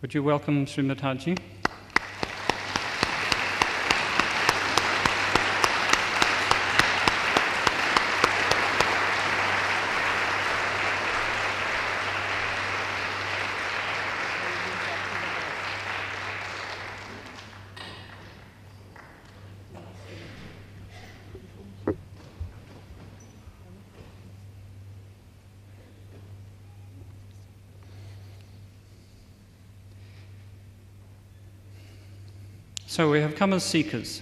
Would you welcome Shri Mataji? So we have come as seekers,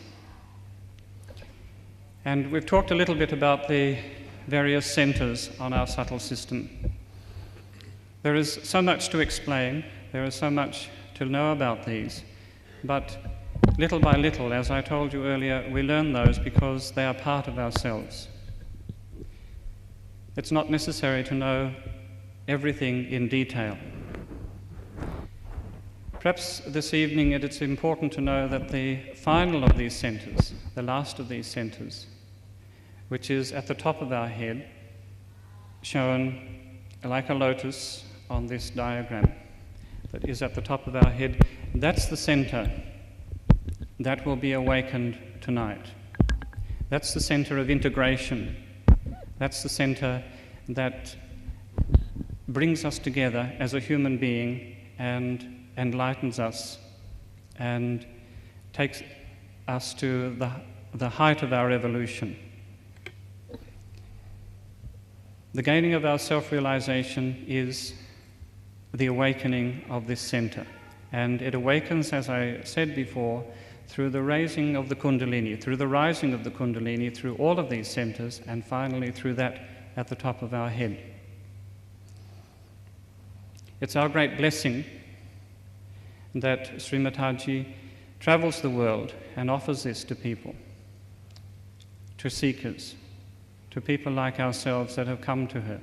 and we've talked a little bit about the various centres on our subtle system. There is so much to explain, there is so much to know about these, but little by little, as I told you earlier, we learn those because they are part of ourselves. It's not necessary to know everything in detail. Perhaps this evening it's important to know that the final of these centres, the last of these centres, which is at the top of our head, shown like a lotus on this diagram, that is at the top of our head, that's the centre that will be awakened tonight. That's the centre of integration. That's the centre that brings us together as a human being and enlightens us and takes us to the height of our evolution. The gaining of our self-realization is the awakening of this center, and it awakens, as I said before, through the raising of the Kundalini, through the rising of the Kundalini, through all of these centers, and finally through that at the top of our head. It's our great blessing that Shri Mataji travels the world and offers this to people, to seekers, to people like ourselves that have come to her.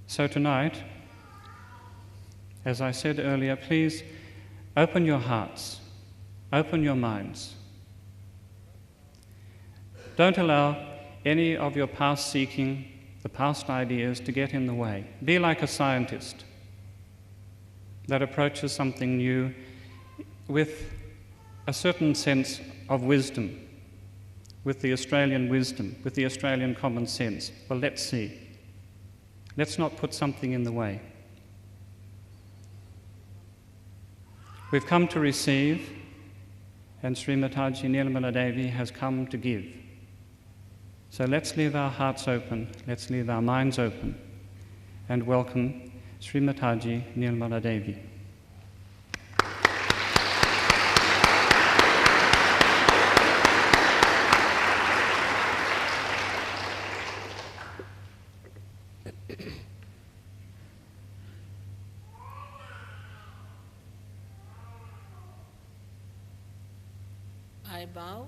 So tonight, as I said earlier, please open your hearts, open your minds. Don't allow any of your past seeking, the past ideas, to get in the way. Be like a scientist that approaches something new with a certain sense of wisdom, with the Australian wisdom, with the Australian common sense. Well, let's see. Let's not put something in the way. We've come to receive, and Shri Mataji Nirmala Devi has come to give. So let's leave our hearts open, let's leave our minds open, and welcome Shri Mataji Nirmala Devi. I bow.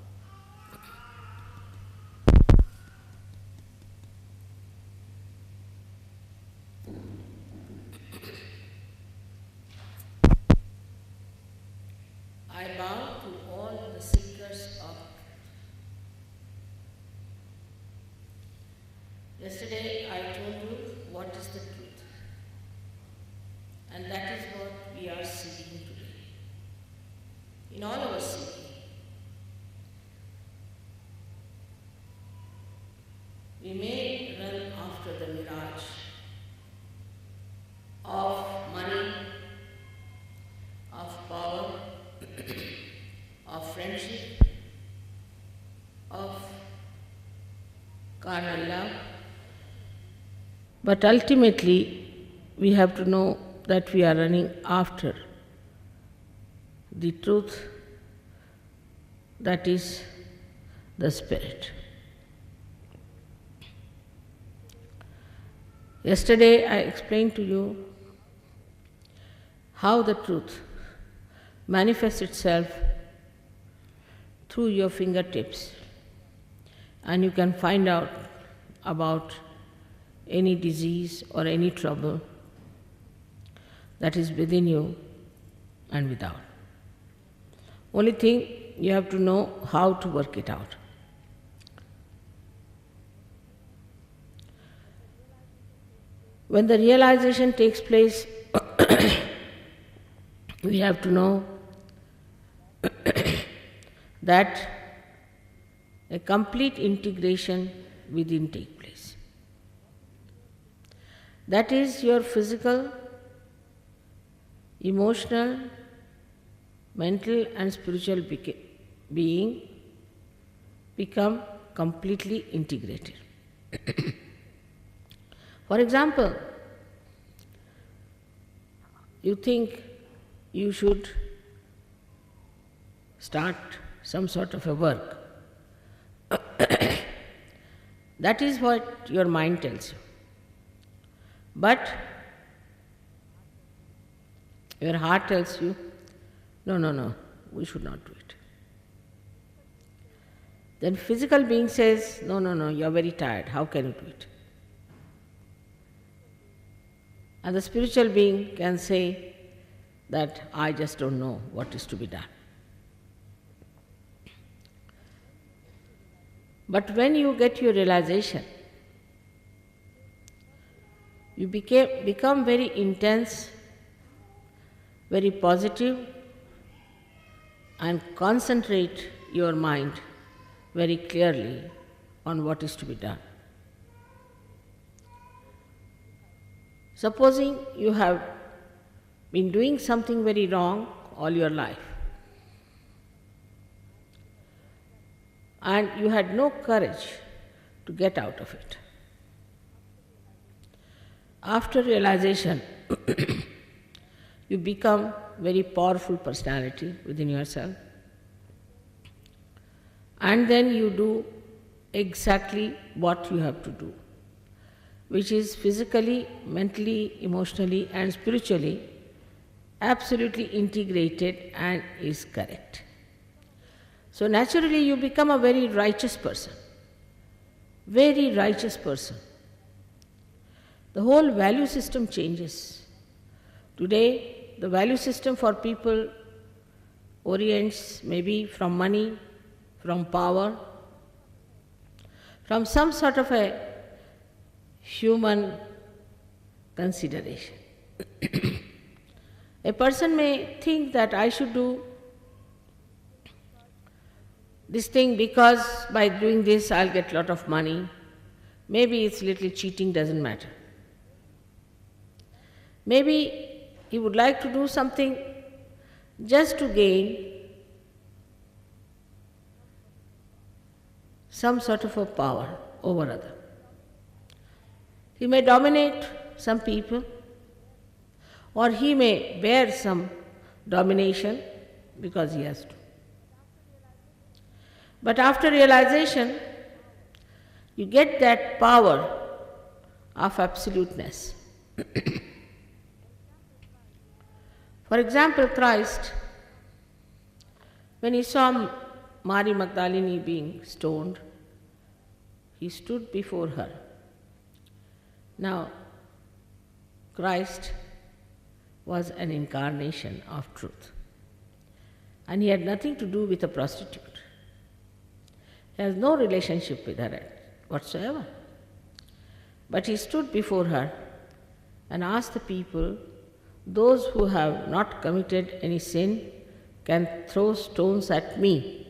I bow to all the seekers of truth. Yesterday I told you what is the truth, and that is what we are seeking today. In all our seeking, we may run after the mirage of money, of power, of friendship, of carnal love. But ultimately, we have to know that we are running after the truth, that is the Spirit. Yesterday I explained to you how the truth manifests itself through your fingertips, and you can find out about any disease or any trouble that is within you and without. Only thing, you have to know how to work it out. When the realization takes place, we have to know that a complete integration within takes place. That is, your physical, emotional, mental and spiritual being become completely integrated. For example, you think you should start some sort of a work. That is what your mind tells you. But your heart tells you, no, we should not do it. Then physical being says, no, you are very tired, how can you do it? And the spiritual being can say that I just don't know what is to be done. But when you get your realization, you become very intense, very positive, and concentrate your mind very clearly on what is to be done. Supposing you have been doing something very wrong all your life, and you had no courage to get out of it. After realization, you become very powerful personality within yourself, and then you do exactly what you have to do, which is physically, mentally, emotionally and spiritually absolutely integrated and is correct. So naturally you become a very righteous person, very righteous person. The whole value system changes. Today the value system for people orients maybe from money, from power, from some sort of a human consideration. A person may think that I should do this thing because by doing this I'll get a lot of money. Maybe it's little cheating, doesn't matter. Maybe he would like to do something just to gain some sort of a power over others. He may dominate some people, or he may bear some domination because he has to. But after realization, you get that power of absoluteness. For example, Christ, when he saw Mary Magdalene being stoned, he stood before her. Now, Christ was an incarnation of truth, and he had nothing to do with a prostitute. He has no relationship with her whatsoever. But he stood before her and asked the people, those who have not committed any sin can throw stones at me.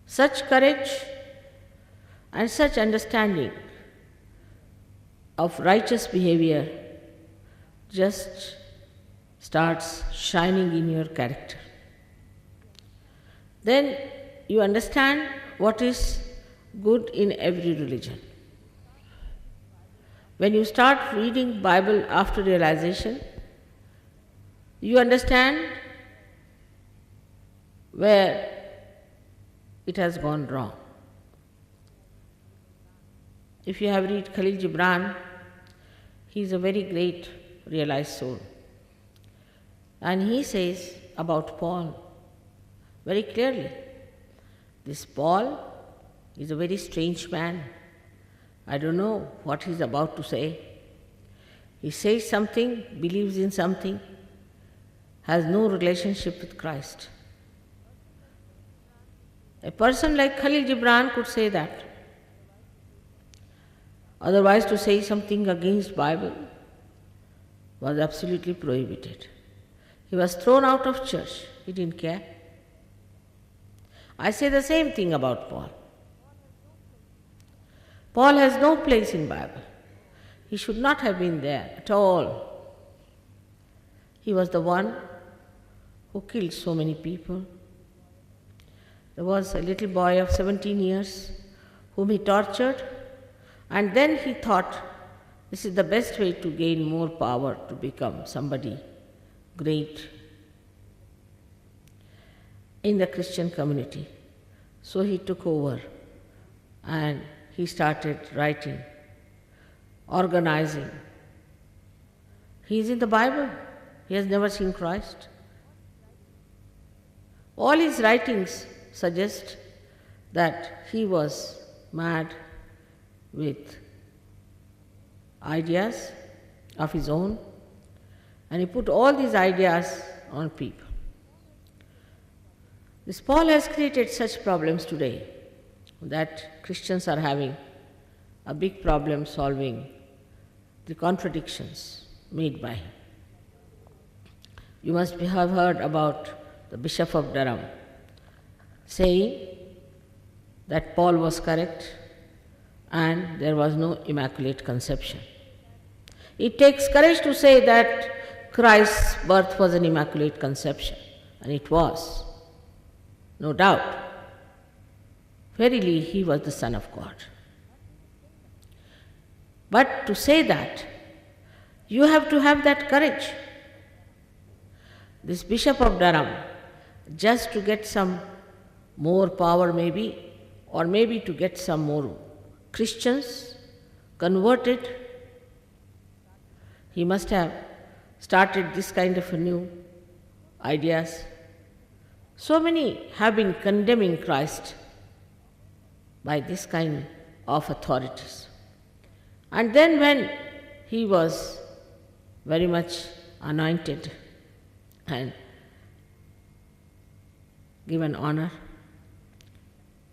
Such courage and such understanding of righteous behavior just starts shining in your character. Then you understand what is good in every religion. When you start reading Bible after realization, you understand where it has gone wrong. If you have read Khalil Gibran, he is a very great realized soul. And he says about Paul very clearly, this Paul is a very strange man. I don't know what he's about to say. He says something, believes in something, has no relationship with Christ. A person like Khalil Gibran could say that. Otherwise, to say something against Bible was absolutely prohibited. He was thrown out of church. He didn't care. I say the same thing about Paul. Paul has no place in Bible. He should not have been there at all. He was the one who killed so many people. There was a little boy of 17 years whom he tortured, and then he thought this is the best way to gain more power to become somebody great in the Christian community. So he took over and he started writing, organizing. He is in the Bible. He has never seen Christ. All his writings suggest that he was mad with ideas of his own, and he put all these ideas on people. This Paul has created such problems today that Christians are having a big problem solving the contradictions made by him. You must have heard about the Bishop of Durham saying that Paul was correct and there was no Immaculate Conception. It takes courage to say that Christ's birth was an Immaculate Conception, and it was, no doubt. Verily, he was the Son of God. But to say that, you have to have that courage. This Bishop of Durham, just to get some more power maybe, or maybe to get some more Christians converted, he must have started this kind of a new ideas. So many have been condemning Christ by this kind of authorities. And then when he was very much anointed and given honor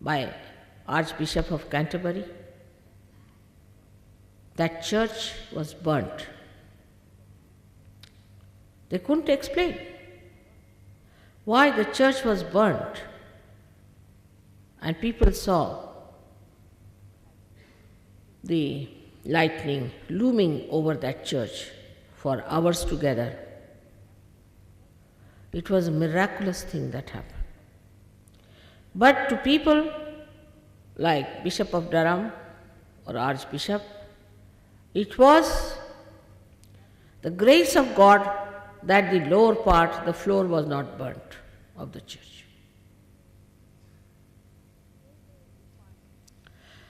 by Archbishop of Canterbury, that church was burnt. They couldn't explain why the church was burnt, and people saw the lightning looming over that church for hours together. It was a miraculous thing that happened. But to people like Bishop of Durham or Archbishop, it was the grace of God that the lower part, the floor, was not burnt of the church.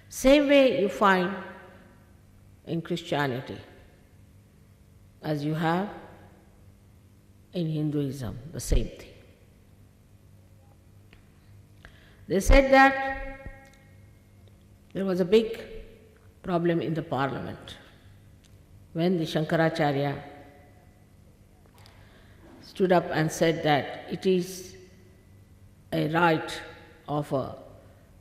Same way you find in Christianity as you have in Hinduism, the same thing. They said that there was a big problem in the parliament when the Shankaracharya stood up and said that it is a right of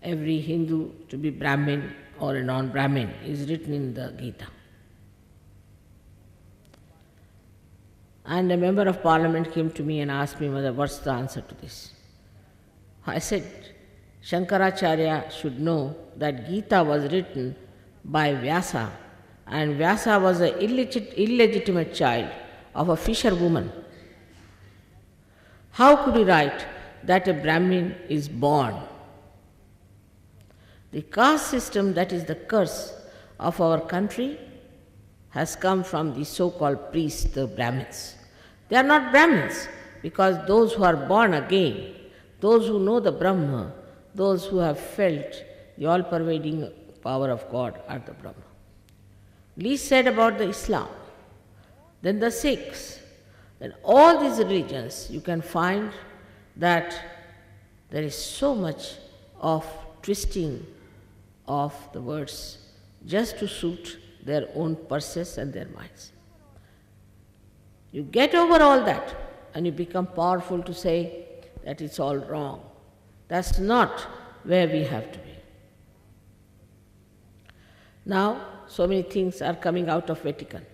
every Hindu to be Brahmin or a non-Brahmin, is written in the Gita. And a member of parliament came to me and asked me, Mother, what's the answer to this? I said, Shankaracharya should know that Gita was written by Vyasa, and Vyasa was an illegitimate child of a fisherwoman. How could he write that a Brahmin is born? The caste system that is the curse of our country has come from the so-called priests, the Brahmins. They are not Brahmins because those who are born again, those who know the Brahma, those who have felt the all-pervading power of God are the Brahma. Least said about the Islam, then the Sikhs, then all these religions, you can find that there is so much of twisting of the words just to suit their own purses and their minds. You get over all that and you become powerful to say that it's all wrong. That's not where we have to be. Now, so many things are coming out of Vatican.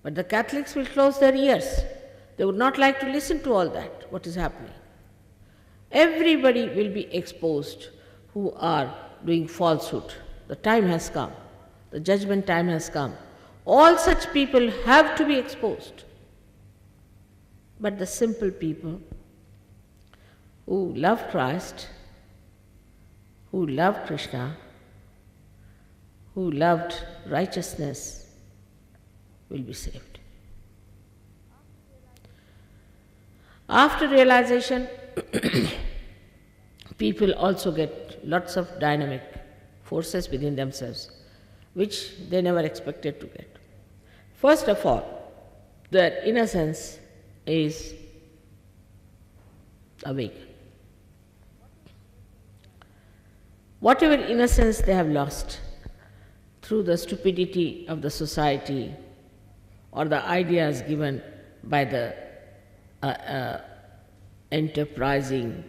But the Catholics will close their ears. They would not like to listen to all that, what is happening. Everybody will be exposed who are doing falsehood. The time has come. The judgment time has come. All such people have to be exposed. But the simple people who love Christ, who love Krishna, who loved righteousness, will be saved. After realization, people also get lots of dynamic forces within themselves, which they never expected to get. First of all, their innocence is awake. Whatever innocence they have lost through the stupidity of the society or the ideas given by the enterprising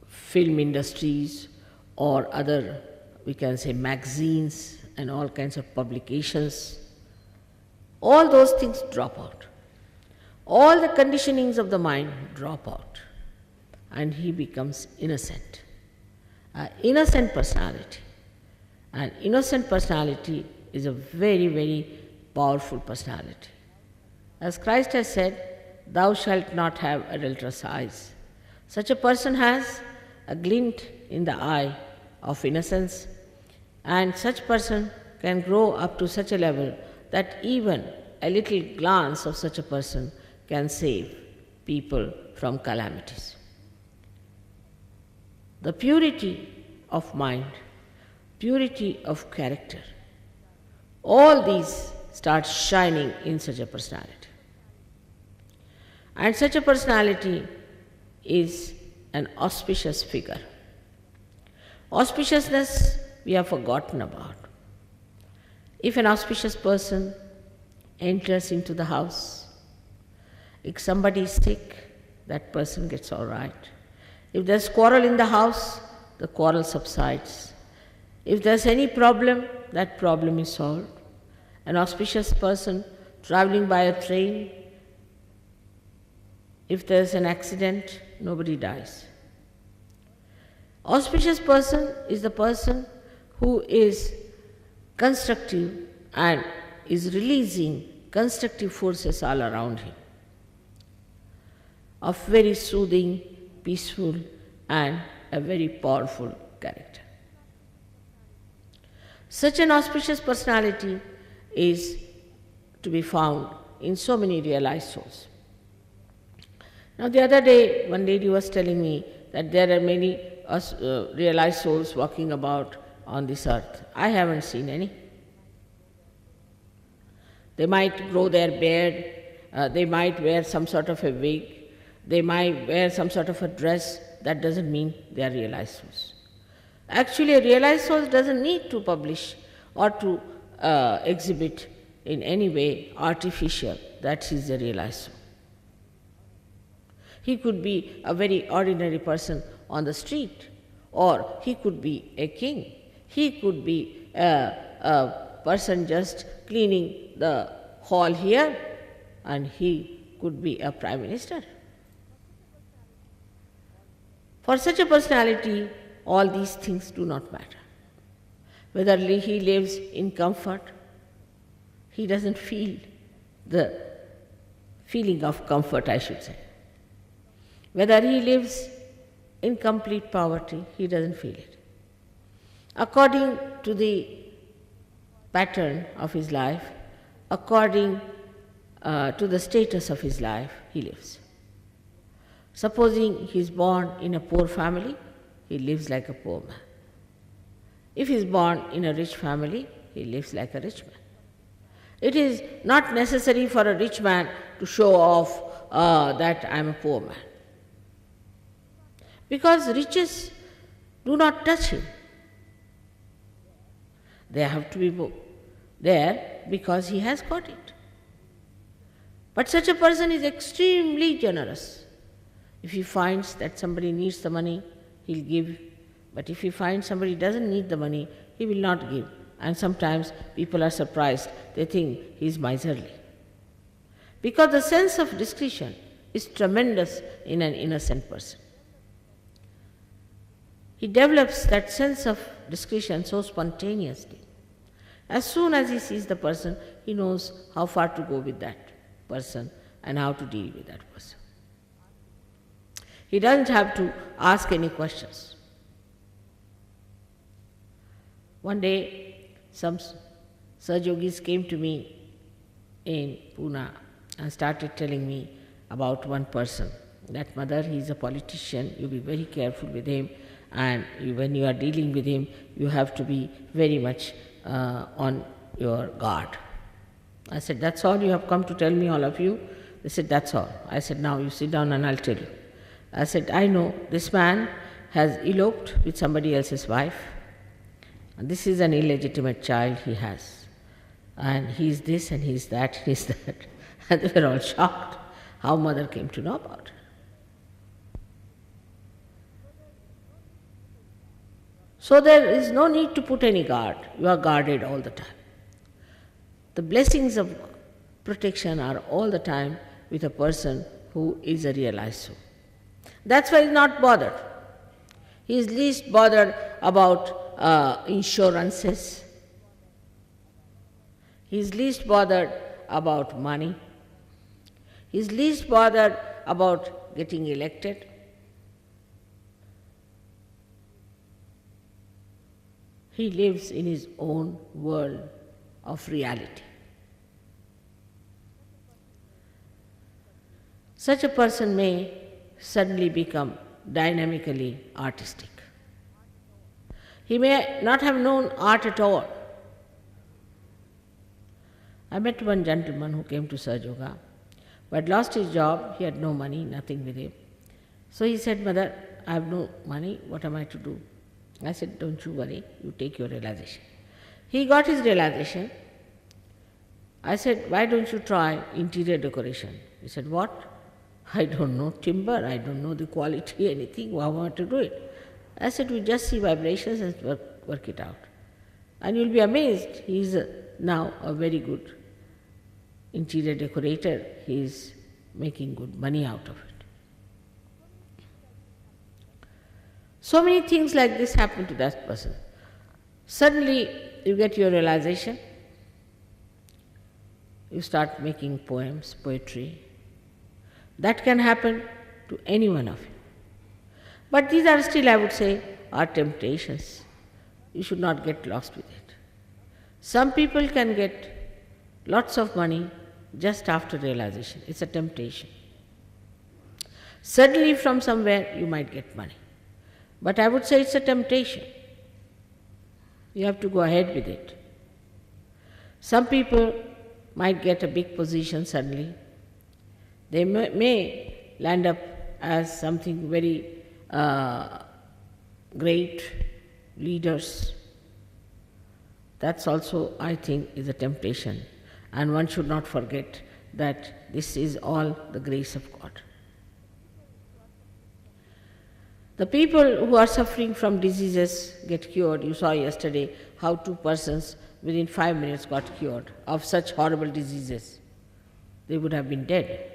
film industries or other, we can say, magazines and all kinds of publications, all those things drop out. All the conditionings of the mind drop out and he becomes innocent. An innocent personality. An innocent personality is a very, very powerful personality. As Christ has said, "Thou shalt not have adulterous eyes." Such a person has a glint in the eye of innocence, and such person can grow up to such a level that even a little glance of such a person can save people from calamities. The purity of mind, purity of character, all these start shining in such a personality. And such a personality is an auspicious figure. Auspiciousness we have forgotten about. If an auspicious person enters into the house, if somebody is sick, that person gets all right. If there's quarrel in the house, the quarrel subsides. If there's any problem, that problem is solved. An auspicious person traveling by a train, if there's an accident, nobody dies. Auspicious person is the person who is constructive and is releasing constructive forces all around him, of very soothing, peaceful and a very powerful character. Such an auspicious personality is to be found in so many realized souls. Now the other day, one lady was telling me that there are many realized souls walking about on this earth. I haven't seen any. They might grow their beard, they might wear some sort of a wig, they might wear some sort of a dress. That doesn't mean they are realized souls. Actually, a realized soul doesn't need to publish or to exhibit in any way artificial that he is a realized soul. He could be a very ordinary person on the street, or he could be a king. He could be a person just cleaning the hall here, and he could be a prime minister. For such a personality, all these things do not matter. Whether he lives in comfort, he doesn't feel the feeling of comfort, I should say. Whether he lives in complete poverty, he doesn't feel it. According to the pattern of his life, according to the status of his life, he lives. Supposing he is born in a poor family, he lives like a poor man. If he is born in a rich family, he lives like a rich man. It is not necessary for a rich man to show off that I am a poor man, because riches do not touch him. They have to be there because he has got it. But such a person is extremely generous. If he finds that somebody needs the money, he'll give. But if he finds somebody doesn't need the money, he will not give. And sometimes people are surprised, they think he is miserly. Because the sense of discretion is tremendous in an innocent person. He develops that sense of discretion so spontaneously. As soon as he sees the person, he knows how far to go with that person and how to deal with that person. He doesn't have to ask any questions. One day, some Sajogis came to me in Pune and started telling me about one person. That mother, he is a politician, you be very careful with him, and when you are dealing with him, you have to be very much on your guard. I said, that's all you have come to tell me, all of you? They said, that's all. I said, now you sit down and I'll tell you. I said, I know this man has eloped with somebody else's wife, and this is an illegitimate child he has. And he's this and he's that, he's that. And they were all shocked how mother came to know about it. So there is no need to put any guard. You are guarded all the time. The blessings of protection are all the time with a person who is a realized soul. That's why he is not bothered. He is least bothered about insurances. He is least bothered about money. He is least bothered about getting elected. He lives in his own world of reality. Such a person may suddenly become dynamically artistic. He may not have known art at all. I met one gentleman who came to Sahaja Yoga, but lost his job, he had no money, nothing with him. So he said, Mother, I have no money, what am I to do? I said, don't you worry, you take your realization. He got his realization. I said, why don't you try interior decoration? He said, what? I don't know timber, I don't know the quality, anything, how am I to do it? I said, we just see vibrations and work it out. And you'll be amazed, he is now a very good interior decorator, he is making good money out of it. So many things like this happen to that person. Suddenly you get your realization, you start making poems, poetry. That can happen to any one of you. But these are still, I would say, are temptations. You should not get lost with it. Some people can get lots of money just after realization. It's a temptation. Suddenly from somewhere you might get money. But I would say it's a temptation. You have to go ahead with it. Some people might get a big position suddenly. They may land up as something very great leaders. That's also, I think, is a temptation. And one should not forget that this is all the grace of God. The people who are suffering from diseases get cured. You saw yesterday how 2 persons within 5 minutes got cured of such horrible diseases. They would have been dead.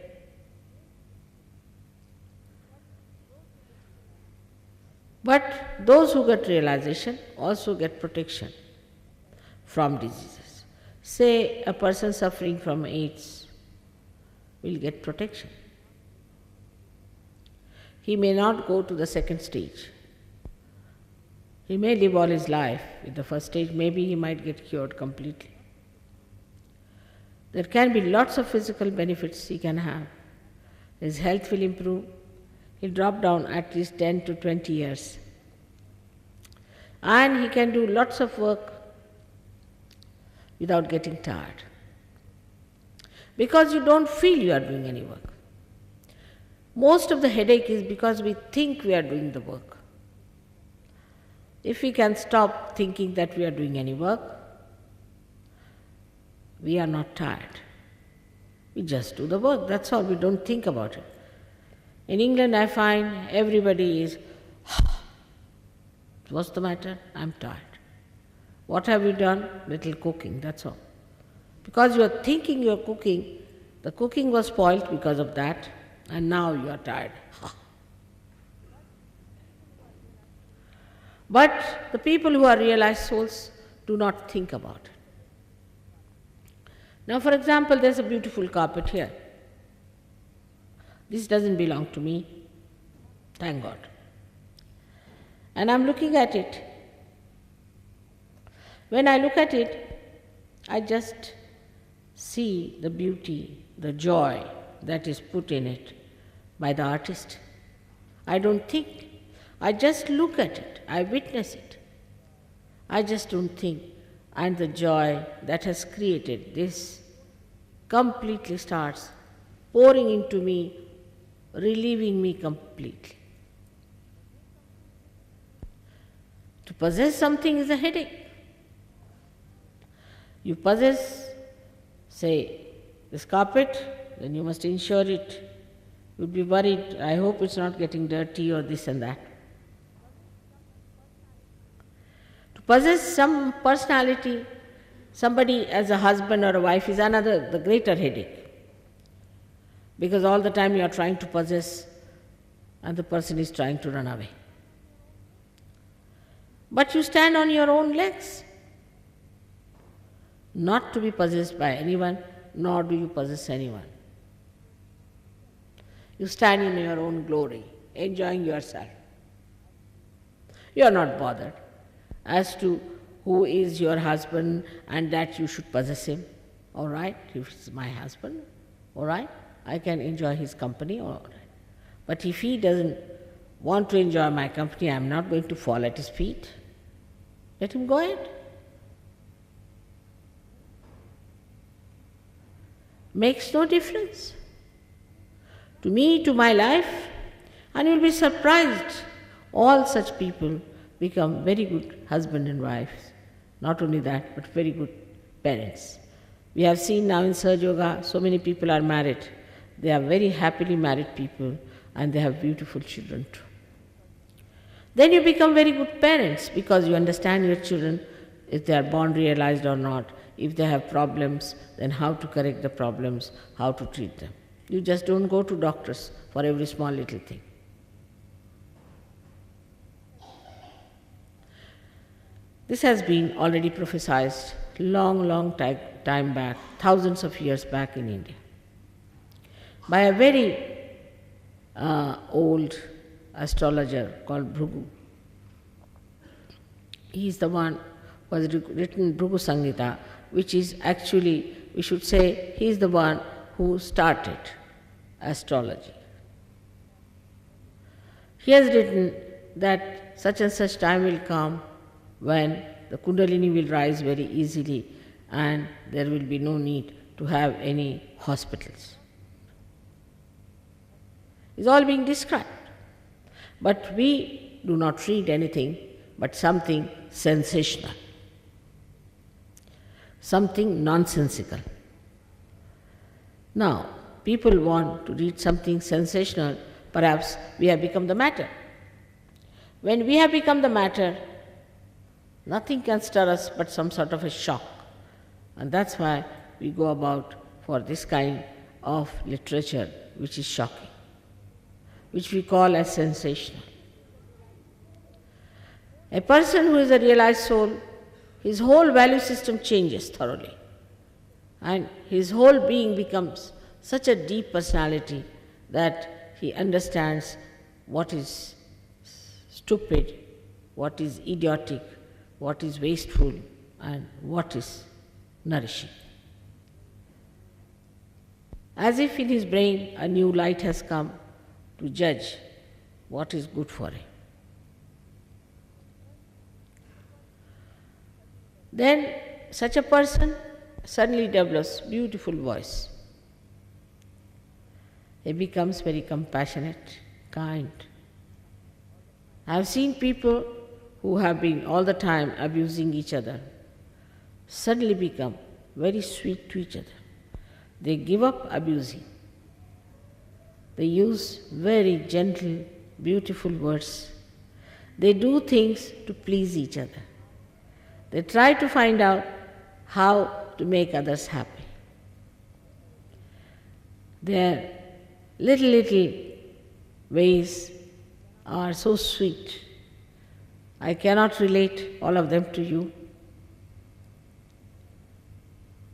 But those who get realization also get protection from diseases. Say a person suffering from AIDS will get protection. He may not go to the second stage. He may live all his life with the first stage, maybe he might get cured completely. There can be lots of physical benefits he can have. His health will improve. He'll drop down at least 10 to 20 years. And he can do lots of work without getting tired. Because you don't feel you are doing any work. Most of the headache is because we think we are doing the work. If we can stop thinking that we are doing any work, we are not tired. We just do the work, that's all, we don't think about it. In England I find everybody is, what's the matter? I'm tired. What have you done? Little cooking, that's all. Because you are thinking you are cooking, the cooking was spoilt because of that, and now you are tired. But the people who are realized souls do not think about it. Now, for example, there's a beautiful carpet here. This doesn't belong to me, thank God. And I'm looking at it. When I look at it, I just see the beauty, the joy that is put in it by the artist. I don't think, I just look at it, I witness it. I just don't think. And the joy that has created this completely starts pouring into me, relieving me completely. To possess something is a headache. You possess, say, this carpet, then you must insure it. You'd be worried, I hope it's not getting dirty or this and that. To possess some personality, somebody as a husband or a wife is the greater headache. Because all the time you are trying to possess and the person is trying to run away. But you stand on your own legs, not to be possessed by anyone, nor do you possess anyone. You stand in your own glory, enjoying yourself. You are not bothered as to who is your husband and that you should possess him. All right, if it's my husband, all right, I can enjoy his company, all right. But if he doesn't want to enjoy my company, I am not going to fall at his feet. Let him go ahead. Makes no difference to me, to my life, and you'll be surprised. All such people become very good husband and wives. Not only that, but very good parents. We have seen now in Sahaja Yoga, so many people are married. They are very happily married people and they have beautiful children too. Then you become very good parents because you understand your children, if they are born realized or not. If they have problems, then how to correct the problems, how to treat them. You just don't go to doctors for every small little thing. This has been already prophesied long time back, thousands of years back in India, by a very old astrologer called Bhrigu. He is the one who has written Bhrigu Samhita, which is actually, we should say, he is the one who started astrology. He has written that such and such time will come when the Kundalini will rise very easily and there will be no need to have any hospitals. It's all being described. But we do not read anything but something sensational, something nonsensical. Now, people want to read something sensational, perhaps we have become the matter. When we have become the matter, nothing can stir us but some sort of a shock. And that's why we go about for this kind of literature which is shocking, which we call as sensational. A person who is a realized soul, his whole value system changes thoroughly. And his whole being becomes such a deep personality that he understands what is stupid, what is idiotic, what is wasteful, and what is nourishing. As if in his brain a new light has come to judge what is good for him. Then such a person suddenly develops beautiful voice. He becomes very compassionate, kind. I have seen people who have been all the time abusing each other suddenly become very sweet to each other. They give up abusing. They use very gentle, beautiful words. They do things to please each other. They try to find out how to make others happy. Their little ways are so sweet. I cannot relate all of them to you,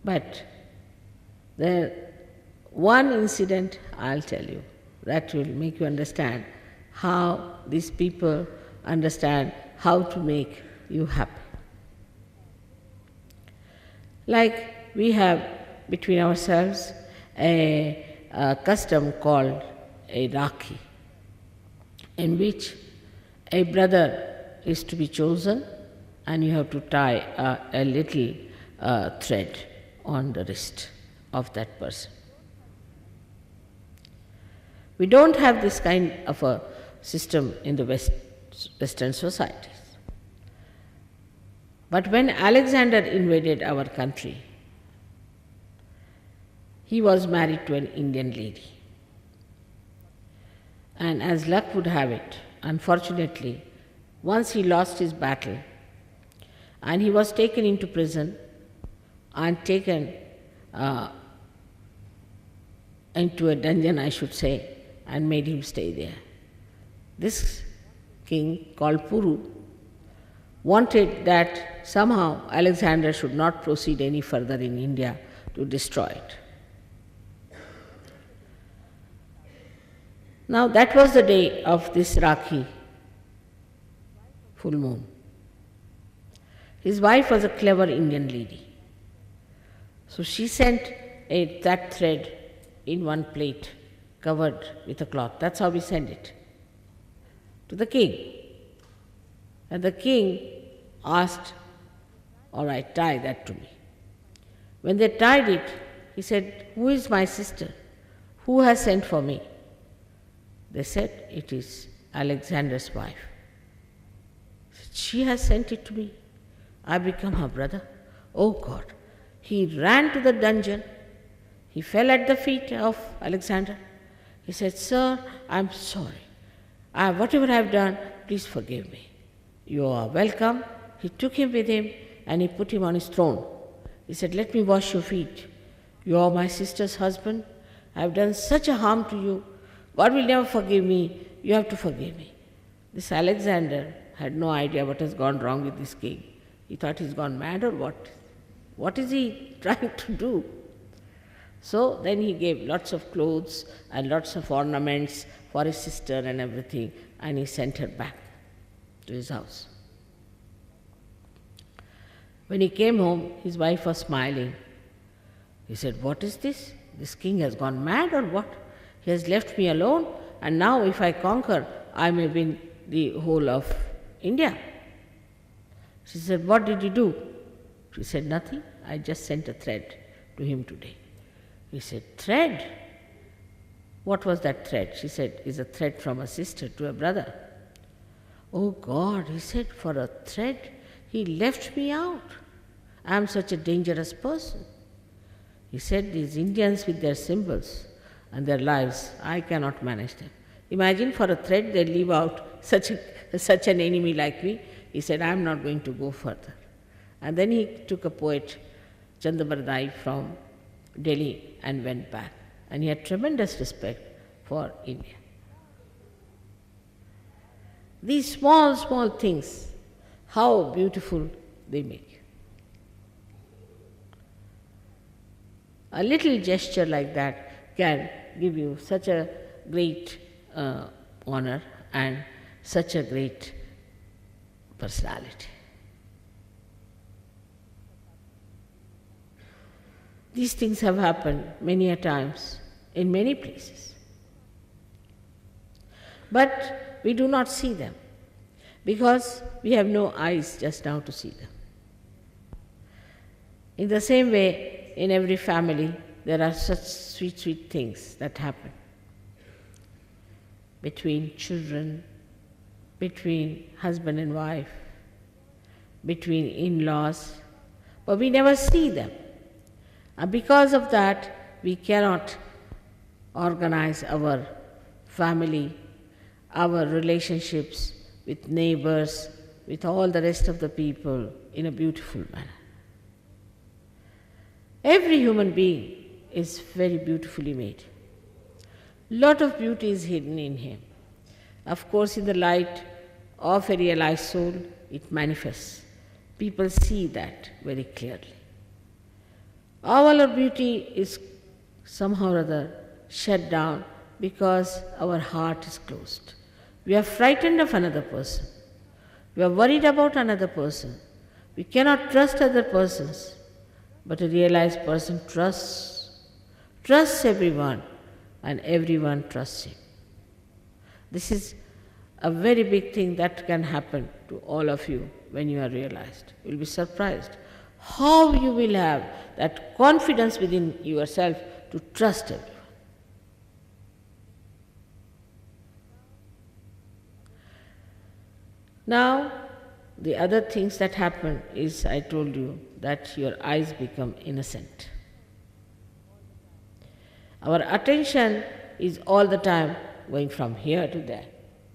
but the one incident I'll tell you that will make you understand how these people understand how to make you happy. Like we have between ourselves a custom called a Rakhi, in which a brother is to be chosen and you have to tie a little thread on the wrist of that person. We don't have this kind of a system in the Western societies. But when Alexander invaded our country, he was married to an Indian lady. And as luck would have it, unfortunately, once he lost his battle and he was taken into prison and taken into a dungeon, I should say, and made him stay there. This king called Puru wanted that somehow Alexander should not proceed any further in India to destroy it. Now that was the day of this Rakhi, full moon. His wife was a clever Indian lady. So she sent that thread in one plate covered with a cloth. That's how we send it to the king. And the king asked, all right, tie that to me. When they tied it, he said, who is my sister? Who has sent for me? They said, it is Alexander's wife. She has sent it to me. I become her brother. Oh God. He ran to the dungeon. He fell at the feet of Alexander. He said, sir, I'm sorry. Whatever I've done, please forgive me. You are welcome. He took him with him and he put him on his throne. He said, let me wash your feet. You are my sister's husband. I've done such a harm to you. God will never forgive me. You have to forgive me. This Alexander had no idea what has gone wrong with this king. He thought he's gone mad or what? What is he trying to do? So then he gave lots of clothes and lots of ornaments for his sister and everything, and he sent her back to his house. When he came home, his wife was smiling. He said, what is this? This king has gone mad or what? He has left me alone, and now if I conquer, I may win the whole of India. She said, what did you do? She said, nothing. I just sent a thread to him today. He said, thread? What was that thread? She said, it's a thread from a sister to a brother. Oh God, he said, for a thread, he left me out. I am such a dangerous person. He said, these Indians with their symbols and their lives, I cannot manage them. Imagine for a thread they leave out such an enemy like me. He said, I am not going to go further. And then he took a poet, Chandabardai, from Delhi and went back. And he had tremendous respect for India. These small, small things, how beautiful they make. A little gesture like that can give you such a great honor and such a great personality. These things have happened many a times in many places. But we do not see them because we have no eyes just now to see them. In the same way, in every family, there are such sweet, sweet things that happen between children, between husband and wife, between in-laws, but we never see them. And because of that, we cannot organize our family, our relationships with neighbors, with all the rest of the people in a beautiful manner. Every human being is very beautifully made. Lot of beauty is hidden in him. Of course, in the light of a realized soul, it manifests. People see that very clearly. All our beauty is somehow or other shut down because our heart is closed. We are frightened of another person. We are worried about another person. We cannot trust other persons. But a realized person trusts everyone, and everyone trusts him. This is a very big thing that can happen to all of you when you are realized. You will be surprised how you will have that confidence within yourself to trust everyone. Now, the other things that happen is, I told you, that your eyes become innocent. Our attention is all the time going from here to there.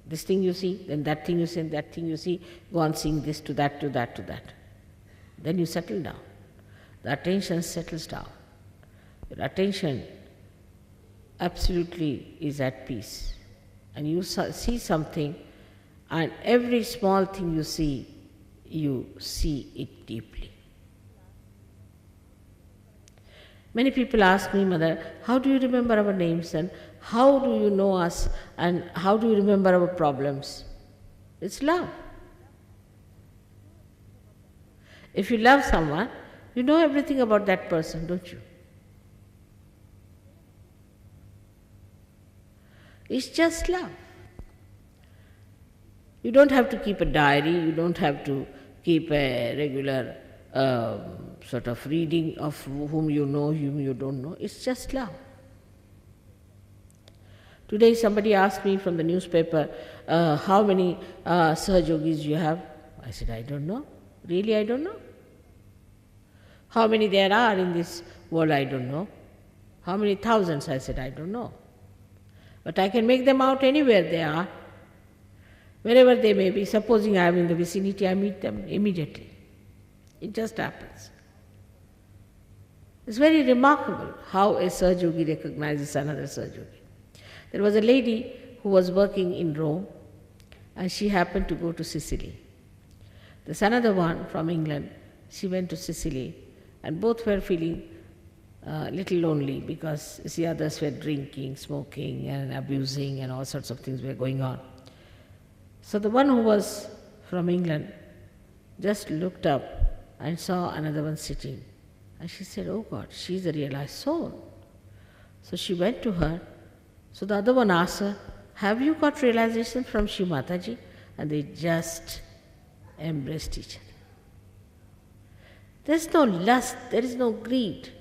This thing you see, then that thing you see, and that thing you see, go on seeing this to that, to that, to that. Then you settle down. The attention settles down. Your attention absolutely is at peace. And you see something, and every small thing you see it deeply. Many people ask me, Mother, how do you remember our names, and how do you know us, and how do you remember our problems? It's love. If you love someone, you know everything about that person, don't you? It's just love. You don't have to keep a diary, you don't have to keep a regular sort of reading of whom you know, whom you don't know. It's just love. Today somebody asked me from the newspaper, how many Sahajogis you have? I said, I don't know. Really, I don't know. How many there are in this world? I don't know. How many thousands? I said, I don't know. But I can make them out anywhere they are. Wherever they may be, supposing I am in the vicinity, I meet them immediately. It just happens. It's very remarkable how a Sahajogi recognizes another Sahajogi. There was a lady who was working in Rome, and she happened to go to Sicily. There's another one from England. She went to Sicily, and both were feeling a little lonely because the others were drinking, smoking, and abusing, and all sorts of things were going on. So the one who was from England just looked up and saw another one sitting. And she said, oh God, she's a realized soul. So she went to her. So the other one asked her, have you got realization from Shri Mataji? And they just embraced each other. There's no lust, there is no greed.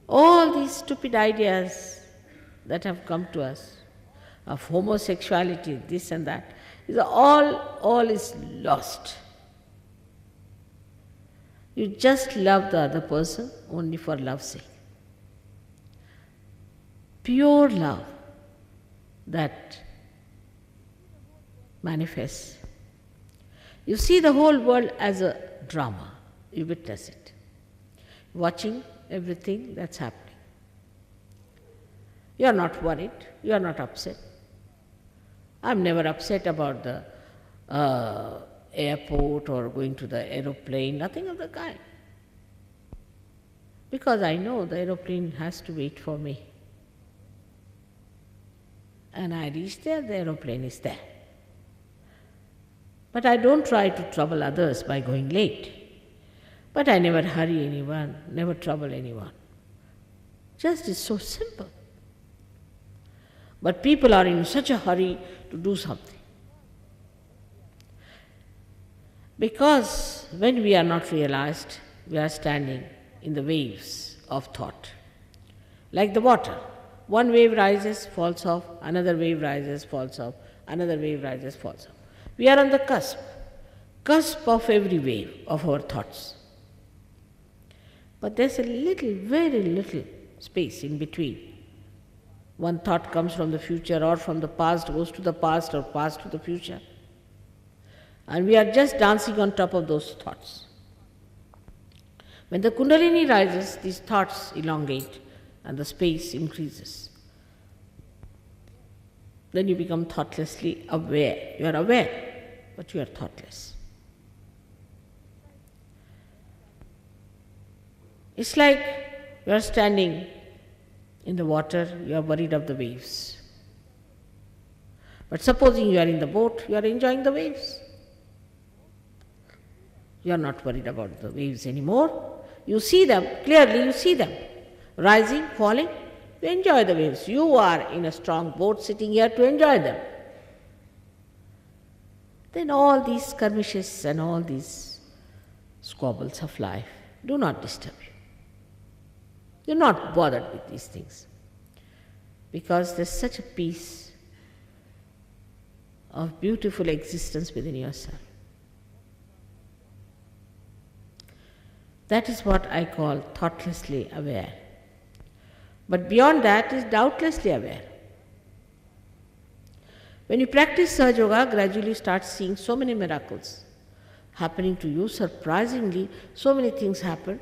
All these stupid ideas that have come to us of homosexuality, this and that, is all is lost. You just love the other person only for love's sake. Pure love that manifests. You see the whole world as a drama. You witness it. Watching everything that's happening. You are not worried. You are not upset. I'm never upset about the airport or going to the aeroplane, nothing of the kind. Because I know the aeroplane has to wait for me. And I reach there, the aeroplane is there. But I don't try to trouble others by going late. But I never hurry anyone, never trouble anyone. Just it's so simple. But people are in such a hurry to do something. Because when we are not realized, we are standing in the waves of thought. Like the water. One wave rises, falls off, another wave rises, falls off, another wave rises, falls off. We are on the cusp of every wave of our thoughts. But there's a little, very little space in between. One thought comes from the future or from the past, goes to the past or past to the future. And we are just dancing on top of those thoughts. When the Kundalini rises, these thoughts elongate and the space increases. Then you become thoughtlessly aware. You are aware, but you are thoughtless. It's like you are standing in the water, you are worried of the waves. But supposing you are in the boat, you are enjoying the waves. You are not worried about the waves anymore. You see them, clearly you see them. Rising, falling, you enjoy the waves. You are in a strong boat sitting here to enjoy them. Then all these skirmishes and all these squabbles of life do not disturb you. You're not bothered with these things. Because there's such a peace of beautiful existence within yourself. That is what I call thoughtlessly aware. But beyond that is doubtlessly aware. When you practice Sahaja Yoga, gradually you start seeing so many miracles happening to you. Surprisingly, so many things happen.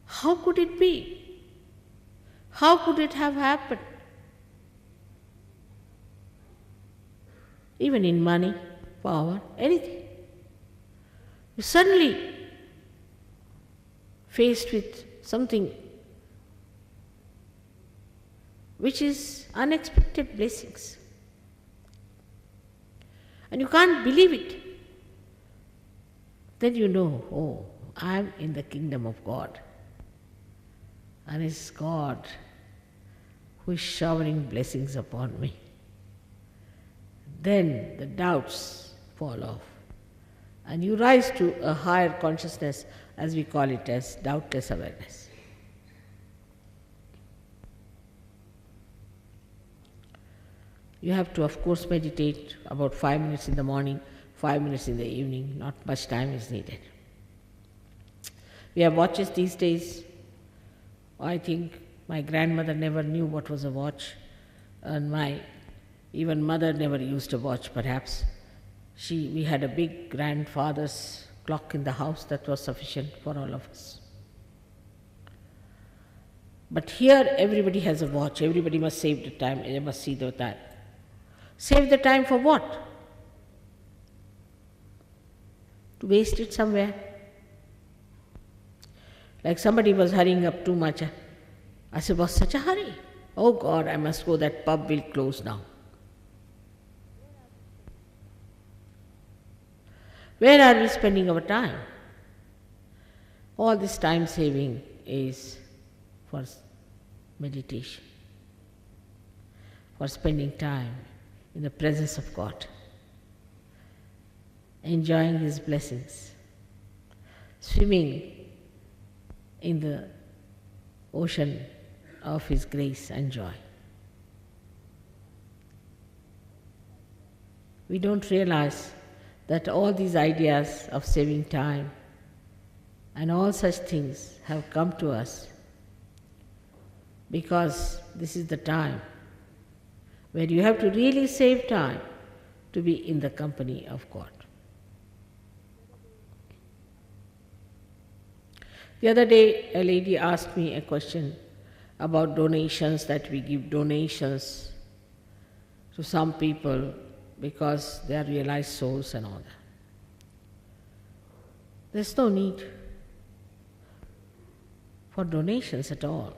How could it be? How could it have happened? Even in money, power, anything. You're suddenly faced with something which is unexpected blessings. And you can't believe it. Then you know, oh, I am in the kingdom of God. And it's God who is showering blessings upon me. Then the doubts fall off. And you rise to a higher consciousness, as we call it as doubtless awareness. You have to, of course, meditate about 5 minutes in the morning, 5 minutes in the evening. Not much time is needed. We have watches these days. I think my grandmother never knew what was a watch, and my even mother never used a watch, perhaps. We had a big grandfather's clock in the house that was sufficient for all of us. But here everybody has a watch, everybody must save the time, they must see the time. Save the time for what? To waste it somewhere. Like somebody was hurrying up too much. I said, what's such a hurry? Oh God, I must go, that pub will close now. Where are we spending our time? All this time saving is for meditation, for spending time in the presence of God, enjoying His blessings, swimming in the ocean of His grace and joy. We don't realize that all these ideas of saving time and all such things have come to us because this is the time where you have to really save time to be in the company of God. The other day, a lady asked me a question about donations, that we give donations to some people because they are realized souls and all that. There's no need for donations at all.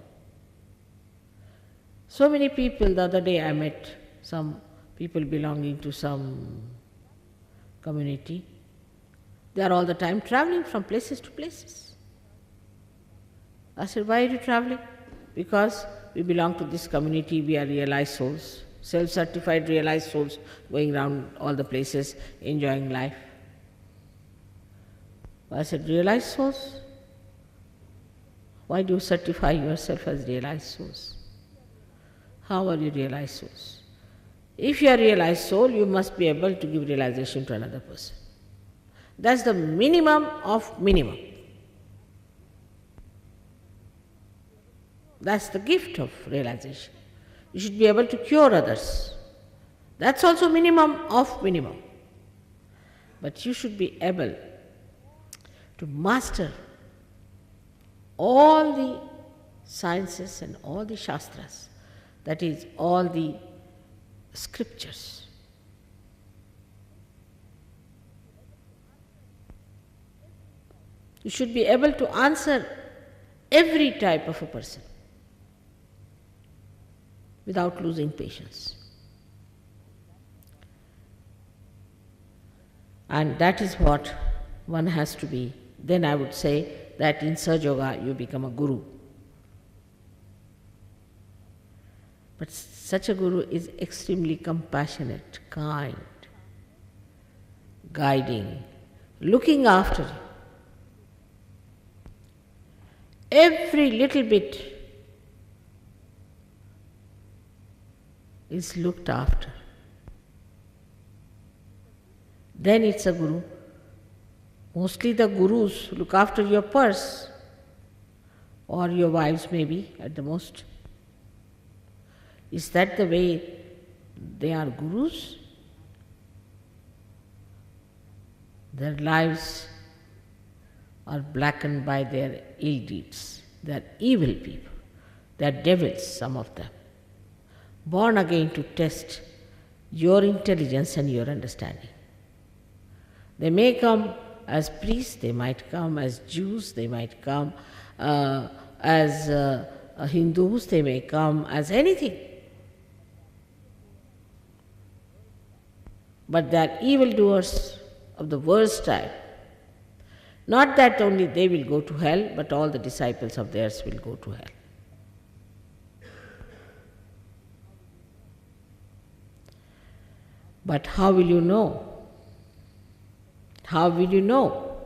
So many people, the other day I met some people belonging to some community. They are all the time traveling from places to places. I said, why are you traveling? Because we belong to this community, we are realized souls, self-certified realized souls going around all the places, enjoying life. I said, realized souls? Why do you certify yourself as realized souls? How are you realized souls? If you are realized soul, you must be able to give realization to another person. That's the minimum of minimum. That's the gift of realization. You should be able to cure others. That's also minimum of minimum. But you should be able to master all the sciences and all the shastras, that is, all the scriptures. You should be able to answer every type of a person without losing patience. And that is what one has to be. Then I would say that in Sahaja Yoga you become a guru. But such a guru is extremely compassionate, kind, guiding, looking after you. Every little bit is looked after. Then it's a guru. Mostly the gurus look after your purse, or your wives maybe at the most. Is that the way they are gurus? Their lives are blackened by their ill deeds. They are evil people. They are devils, some of them, born again to test your intelligence and your understanding. They may come as priests, they might come as Jews, they might come as Hindus, they may come as anything. But they are evildoers of the worst type. Not that only they will go to hell, but all the disciples of theirs will go to hell. But how will you know? How will you know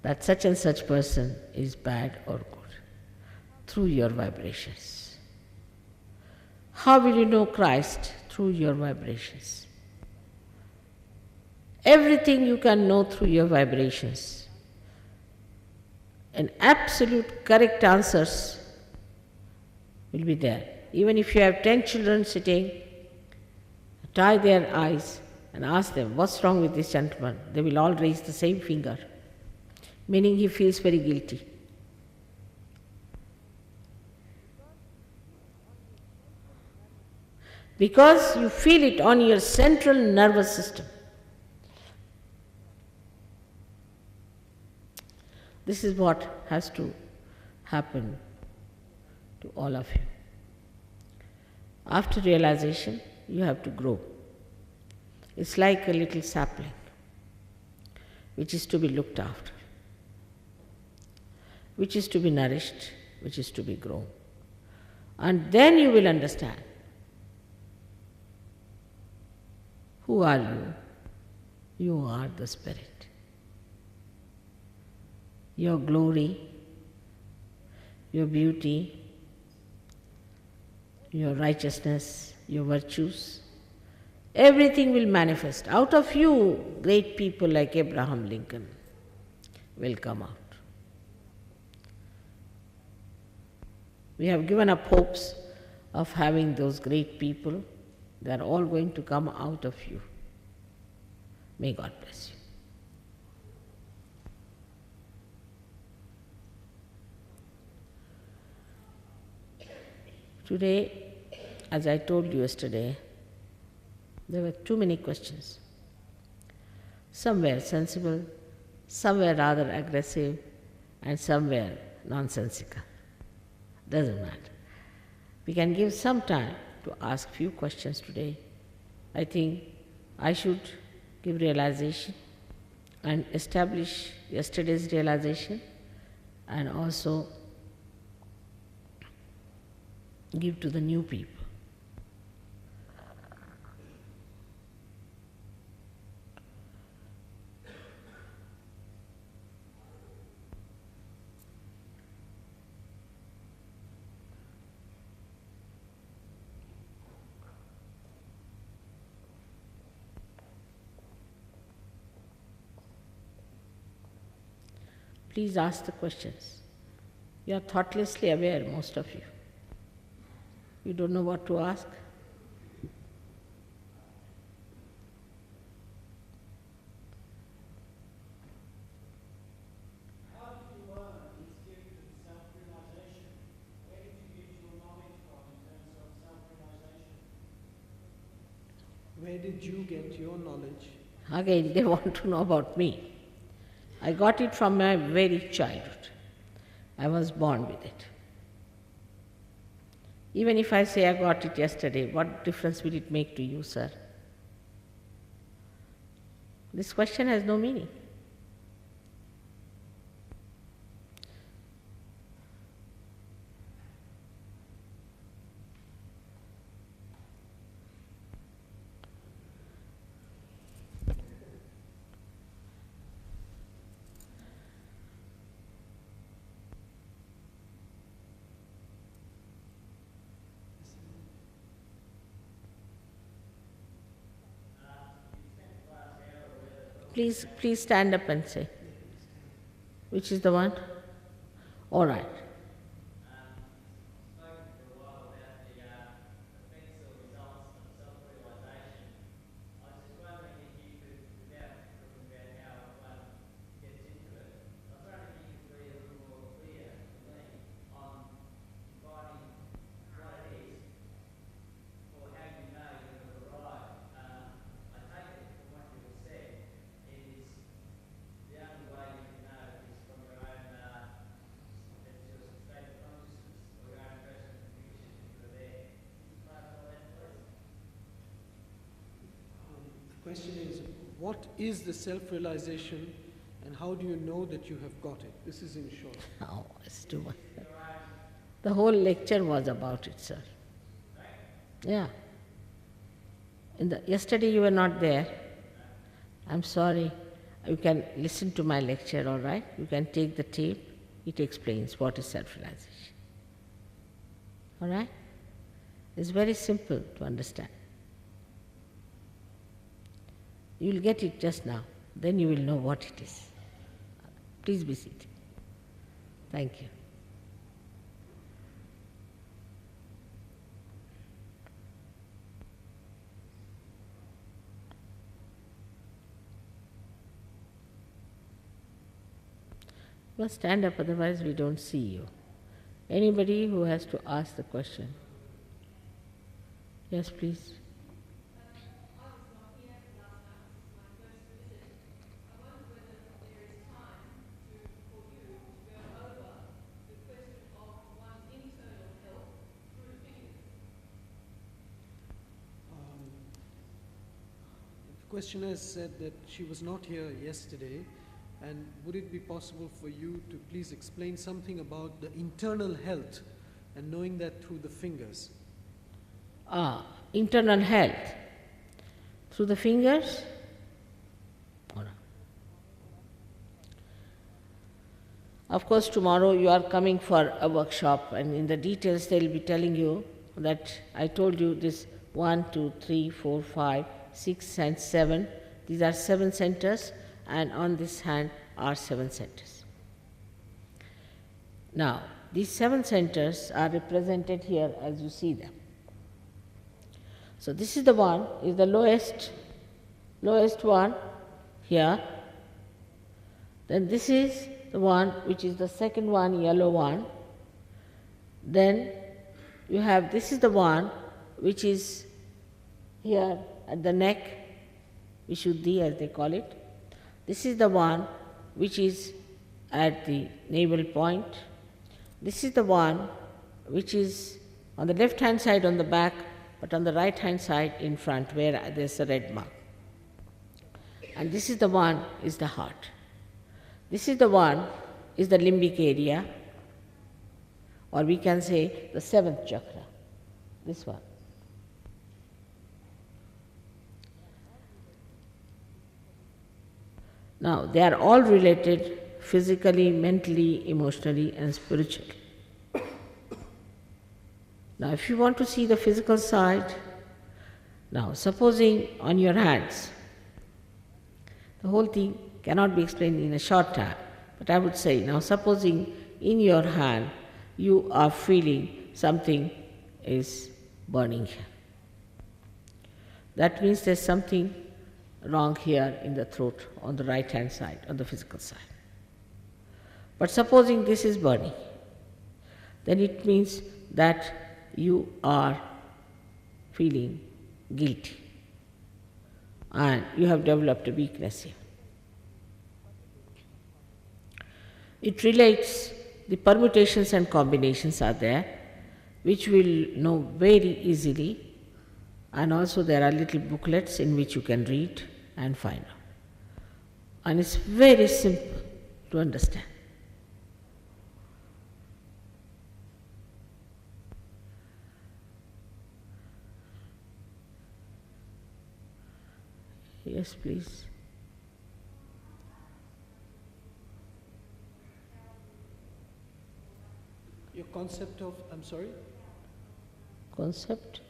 that such and such person is bad or good? Through your vibrations. How will you know Christ? Through your vibrations. Everything you can know through your vibrations. And absolute correct answers will be there. Even if you have 10 children sitting, tie their eyes and ask them, what's wrong with this gentleman? They will all raise the same finger, meaning he feels very guilty. Because you feel it on your central nervous system. This is what has to happen to all of you. After realization, you have to grow. It's like a little sapling which is to be looked after, which is to be nourished, which is to be grown. And then you will understand. Who are you? You are the Spirit. Your glory, your beauty, your righteousness, your virtues, everything will manifest. Out of you, great people like Abraham Lincoln will come out. We have given up hopes of having those great people. They are all going to come out of you. May God bless you. Today, as I told you yesterday, there were too many questions. Some were sensible, some were rather aggressive, and some were nonsensical. Doesn't matter. We can give some time to ask few questions today. I think I should give realization and establish yesterday's realization, and also give to the new people. Please ask the questions. You are thoughtlessly aware, most of you. You don't know what to ask. Where did you get your knowledge? Again, they want to know about me. I got it from my very childhood. I was born with it. Even if I say I got it yesterday, what difference will it make to you, sir? This question has no meaning. Please stand up and say. Which is the one? All right. The question is, what is the self-realization and how do you know that you have got it? This is in short. Oh, it's too much. The whole lecture was about it, sir. Yeah. Yesterday you were not there. I'm sorry. You can listen to my lecture, all right? You can take the tape. It explains what is self-realization. All right? It's very simple to understand. You will get it just now. Then you will know what it is. Please be seated. Thank you. You must stand up, otherwise we don't see you. Anybody who has to ask the question? Yes, please. The questioner said that she was not here yesterday, and would it be possible for you to please explain something about the internal health and knowing that through the fingers? Internal health. Through the fingers? Of course, tomorrow you are coming for a workshop, and in the details they will be telling you that I told you this 1, 2, 3, 4, 5, 6 and 7. These are 7 centers, and on this hand are 7 centers. Now, these 7 centers are represented here as you see them. So this is the one, is the lowest one here. Then this is the one which is the second one, yellow one. Then you have, this is the one which is here at the neck, Vishuddhi as they call it. This is the one which is at the navel point. This is the one which is on the left hand side on the back, but on the right hand side in front where there is a red mark. And this is the one is the heart. This is the one is the limbic area, or we can say the 7th chakra, this one. Now, they are all related physically, mentally, emotionally and spiritually. Now, if you want to see the physical side, now supposing on your hands, the whole thing cannot be explained in a short time, but I would say, now supposing in your hand you are feeling something is burning here. That means there's something wrong here in the throat on the right hand side, on the physical side. But supposing this is burning, then it means that you are feeling guilty. and you have developed a weakness here. It relates, the permutations and combinations are there, which we'll know very easily, and also there are little booklets in which you can read and find out. And it's very simple to understand. Yes, please. Your concept of, I'm sorry? Concept?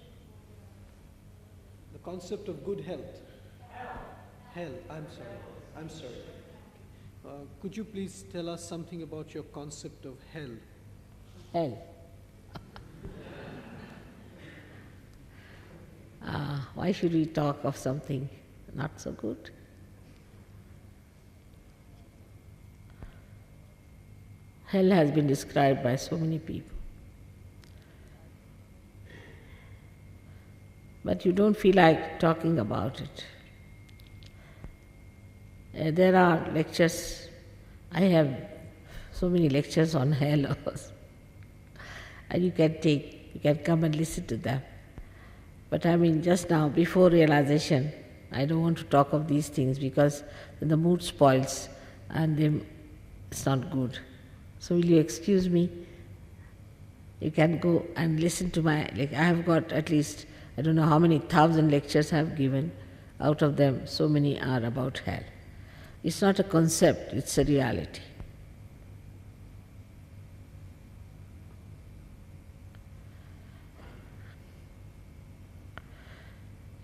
The concept of good health. Hell, I'm sorry. Could you please tell us something about your concept of hell? Hell. Why should we talk of something not so good? Hell has been described by so many people. But you don't feel like talking about it. There are lectures, I have so many lectures on hell also. And you can come and listen to them. But I mean, just now, before realization, I don't want to talk of these things because the mood spoils and it's not good. So will you excuse me? You can go and listen to I have got at least, I don't know how many 1,000 lectures I have given. Out of them, so many are about hell. It's not a concept, it's a reality.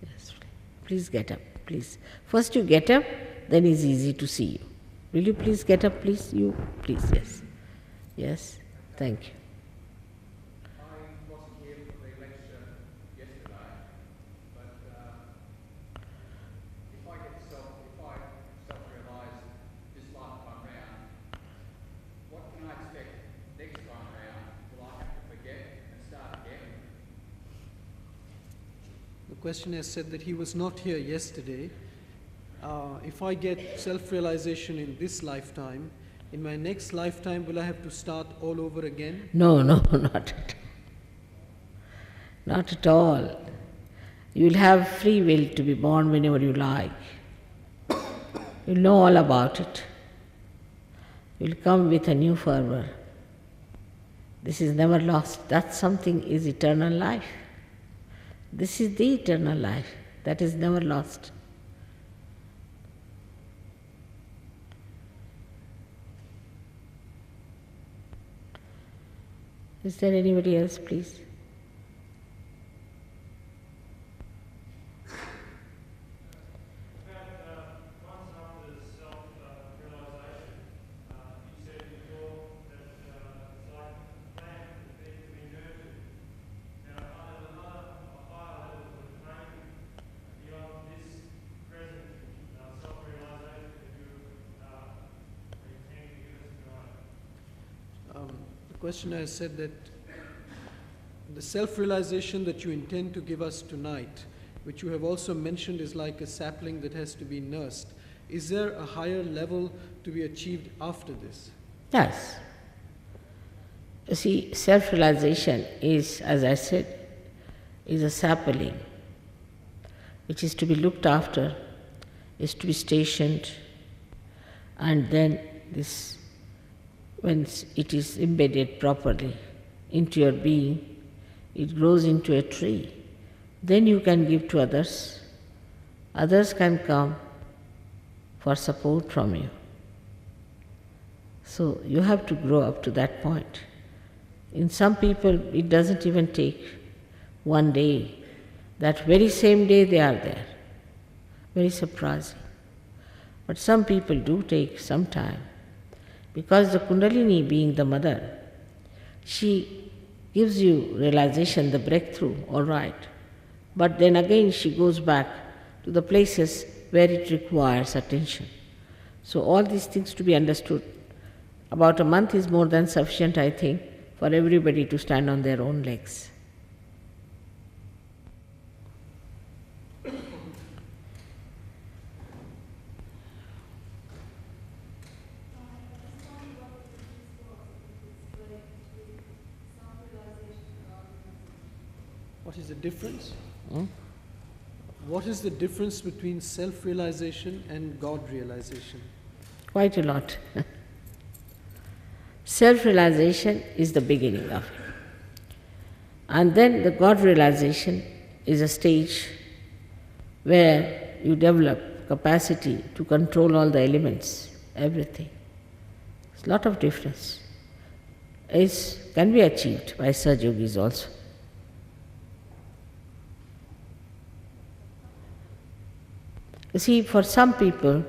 Yes, please get up, please. First you get up, then it's easy to see you. Will you please get up, please? You, please, yes. Yes, thank you. I wasn't here for the lecture yesterday, but if I self-realise this lifetime round, what can I expect next time round? Will I have to forget and start again? The questioner said that he was not here yesterday. If I get self-realization in this lifetime, in my next lifetime, will I have to start all over again? No, not at all. Not at all. You will have free will to be born whenever you like. You'll know all about it. You'll come with a new fervor. This is never lost. That something is eternal life. This is the eternal life that is never lost. Is there anybody else, please? The questioner has said that the self-realization that you intend to give us tonight, which you have also mentioned is like a sapling that has to be nursed, is there a higher level to be achieved after this? Yes. You see, self-realization is, as I said, is a sapling which is to be looked after, is to be stationed, and then this, when it is embedded properly into your being, it grows into a tree. Then you can give to others. Others can come for support from you. So you have to grow up to that point. In some people, it doesn't even take one day. That very same day they are there. Very surprising. But some people do take some time. Because the Kundalini, being the mother, she gives you realization, the breakthrough, all right. But then again she goes back to the places where it requires attention. So all these things to be understood. About a month is more than sufficient, I think, for everybody to stand on their own legs. What is the difference? Hmm? What is the difference between self-realization and God-realization? Quite a lot. Self-realization is the beginning of it. And then the God-realization is a stage where you develop capacity to control all the elements, everything. There's a lot of difference. Can be achieved by Saj Yogis also. You see, for some people,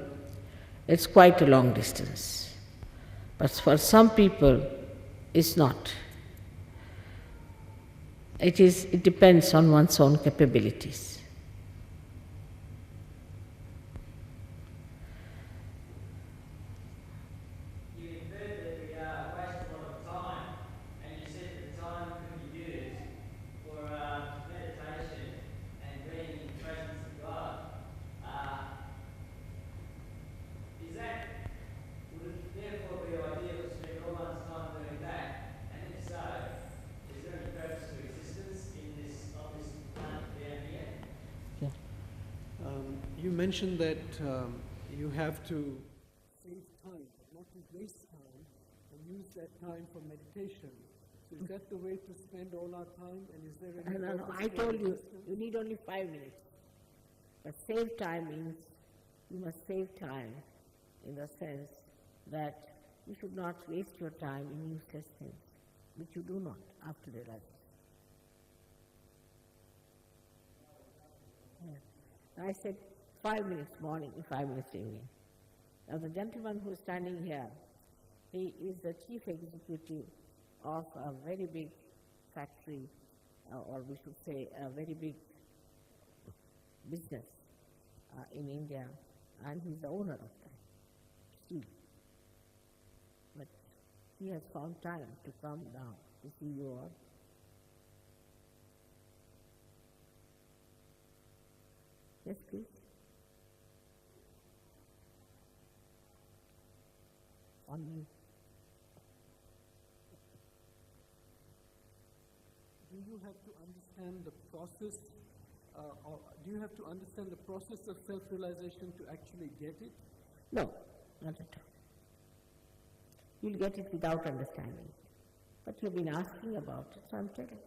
it's quite a long distance. But for some people, it's not. It depends on one's own capabilities. You mentioned that you have to save time, but not to waste time, and use that time for meditation. So is that the way to spend all our time? And is there any No. I told you, you need only 5 minutes. But save time means you must save time in the sense that you should not waste your time in useless things, which you do not after realizing. I said 5 minutes morning and 5 minutes evening. Now the gentleman who is standing here, he is the chief executive of a very big factory, or we should say a very big business in India, and he's the owner of that, Shri. But he has found time to come down to see you all. Yes, please. On me. Do you have to understand the process, or do you have to understand the process of self-realization to actually get it? No, not at all. You'll get it without understanding. But you've been asking about it, so I'm telling.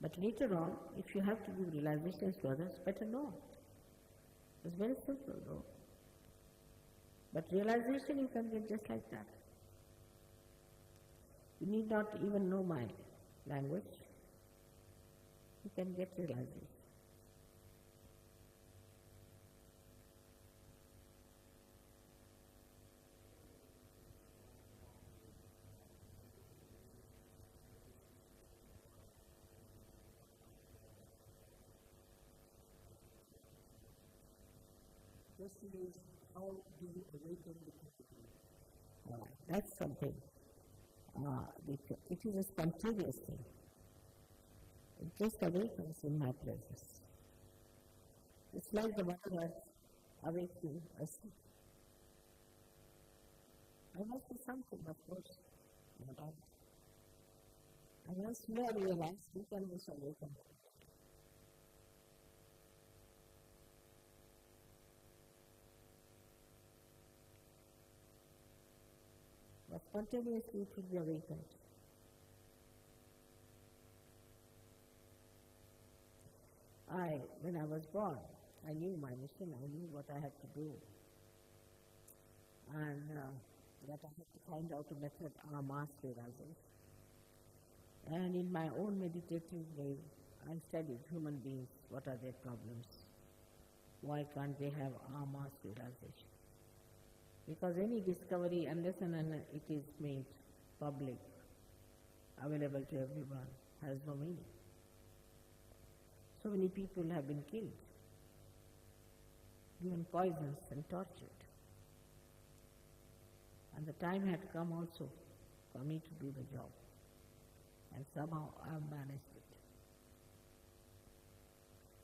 But later on, if you have to give realizations to others, better not. It's very simple though. But realization you can get just like that. You need not even know my language. You can get realization. Question is, how do you awaken the consciousness? That's something. It is a spontaneous thing. It just awakens in my presence. It's like the Mother Earth awakening a seed. I must be something, of course. But once you are realized, you can also awaken. But spontaneously it will be awakened. When I was born, I knew my mission, I knew what I had to do. And that I had to find out a method of mass realization. And in my own meditative way, I studied human beings, what are their problems? Why can't they have mass realization? Because any discovery, unless and it is made public, available to everyone, has no meaning. So many people have been killed, given poisons and tortured. And the time had come also for me to do the job. And somehow I have managed it.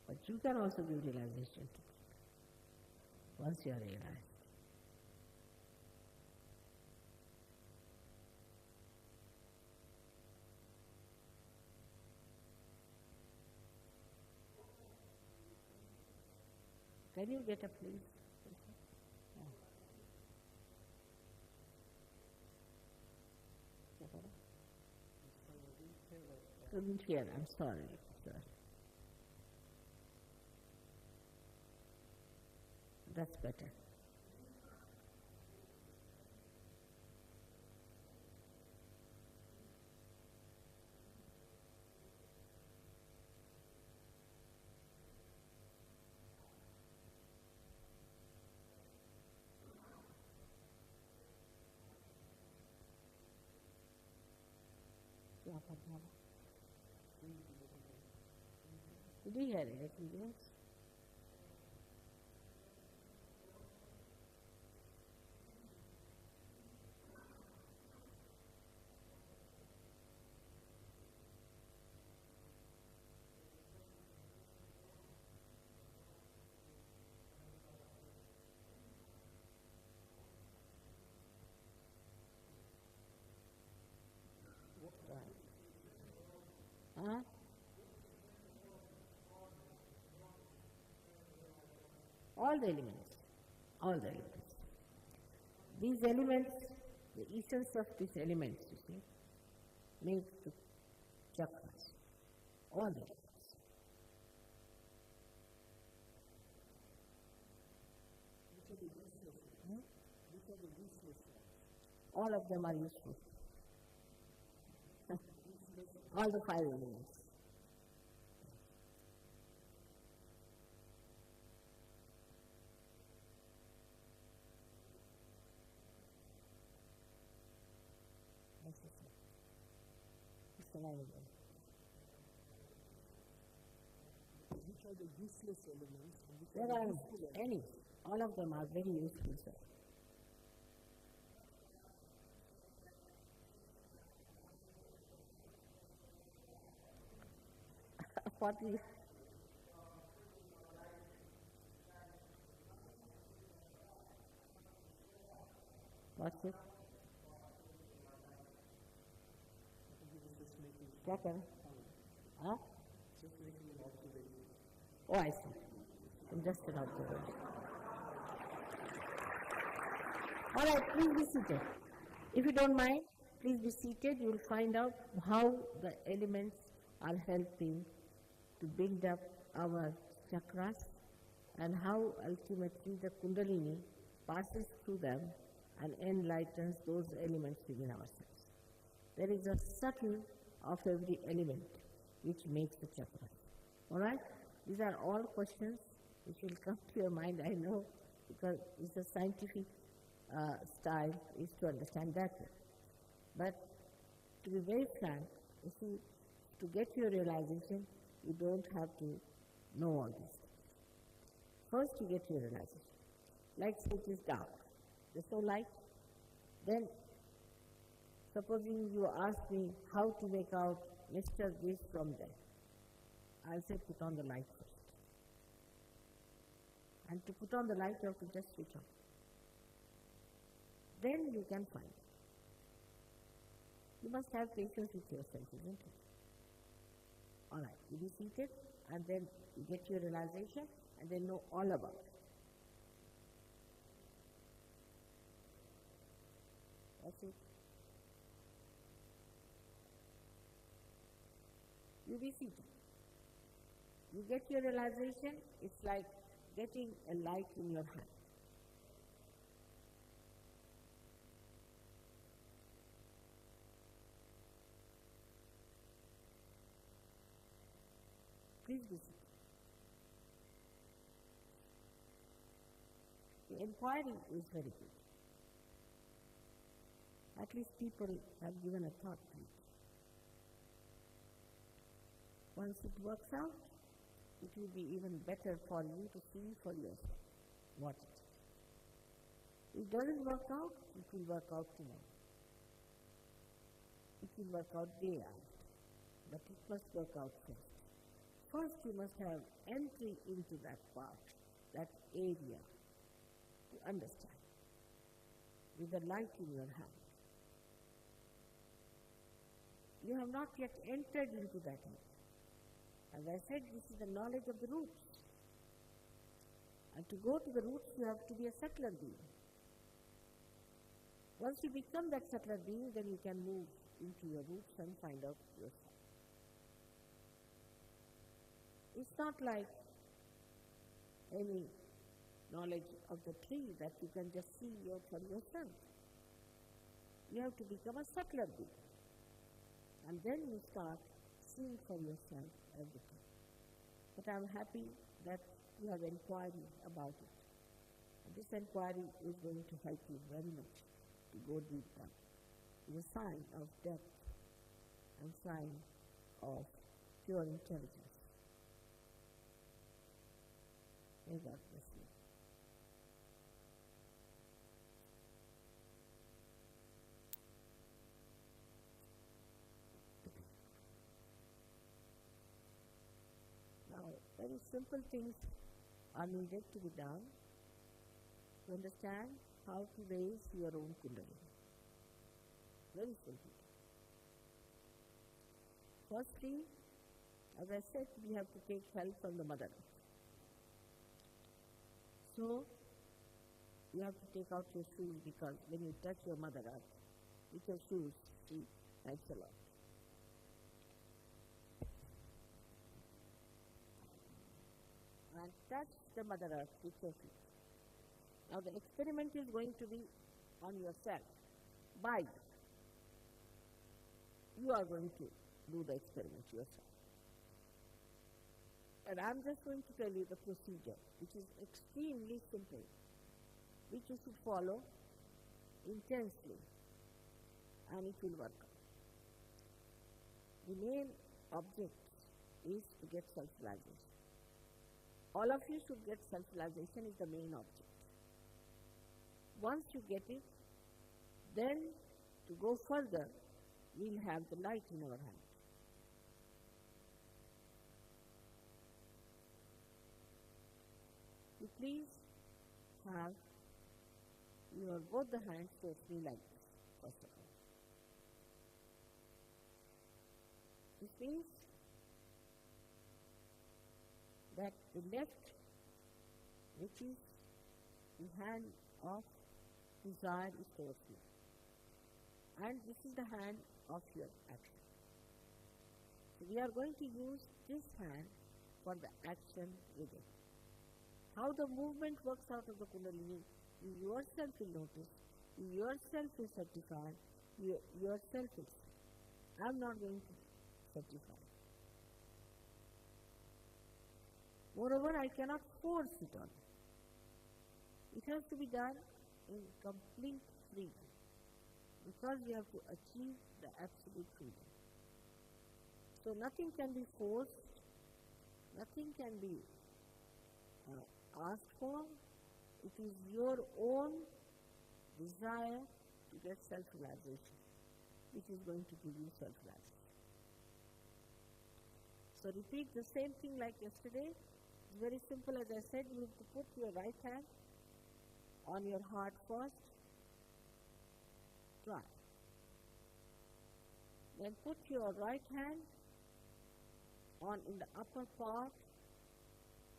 But you can also give realization to people once you are realized. Can you get up, please? Yeah. Couldn't hear, I'm sorry. Sir. That's better. Yeah, did you hear anything else? Huh? All the elements. All the elements. These elements, the essence of these elements, you see, make the chakras. All the elements. All of them are useful. All the 5 elements. Which are the useless elements? And which There are are the useful elements? any. All of them are very useful, sir. What is what's it? क्या करें? Huh? Just making an observation. Oh, I see. I'm just an observation. All right, please be seated. If you don't mind, please be seated. You will find out how the elements are helping to build up our chakras and how ultimately the Kundalini passes through them and enlightens those elements within ourselves. There is a subtle of every element which makes the chakra. All right? These are all questions which will come to your mind, I know, because it's a scientific style is to understand that way. But to be very frank, you see, to get your realization, you don't have to know all these things. First you get your realization. Like say it is dark, there's no light. Then supposing you ask me how to make out Mr. This from there, I'll say put on the light first. And to put on the light you have to just switch on. Then you can find it. You must have patience with yourself, isn't it? All right, you be seated and then you get your realization and then know all about it. That's it. You be seated. You get your realization, it's like getting a light in your hand. Please be seated. The inquiry is very good. At least people have given a thought to it. Once it works out, it will be even better for you to see for yourself. Watch it. If it doesn't work out, it will work out tomorrow. It will work out day after. But it must work out first. First you must have entry into that part, that area, to understand, with the light in your hand. You have not yet entered into that area. As I said, this is the knowledge of the roots. And to go to the roots, you have to be a subtler being. Once you become that subtler being, then you can move into your roots and find out yourself. It's not like any knowledge of the tree that you can just see for yourself. You have to become a subtler being. And then you start seeing for yourself everything. But I'm happy that you have inquiry about it. And this inquiry is going to help you very much to go deeper. It's a sign of depth and sign of pure intelligence. May God bless you. Now, very simple things are needed to be done to understand how to raise your own Kundalini. Very simple. Firstly, as I said, we have to take help from the Mother Earth. So, you have to take out your shoes, because when you touch your Mother Earth with your shoes, she helps a lot. And touch the Mother Earth with your feet. Now the experiment is going to be on yourself. By you. You are going to do the experiment yourself. And I'm just going to tell you the procedure, which is extremely simple, which you should follow intensely, and it will work. The main object is to get self-realization. All of you should get self-realization is the main object. Once you get it, then to go further, we'll have the light in our hand. You please have your both the hands totally like this, first of all. This means that the left, which is the hand of desire, is towards you. And this is the hand of your action. So we are going to use this hand for the action within. How the movement works out of the Kundalini, you yourself will notice, you yourself will certify, you yourself will see. I am not going to certify. Moreover, I cannot force it on. It has to be done in complete freedom, because we have to achieve the absolute freedom. So nothing can be forced, nothing can be asked for. It is your own desire to get self-realization, which is going to give you self-realization. So repeat the same thing like yesterday. It's very simple. As I said, you have to put your right hand on your heart first. Try. Then put your right hand in the upper part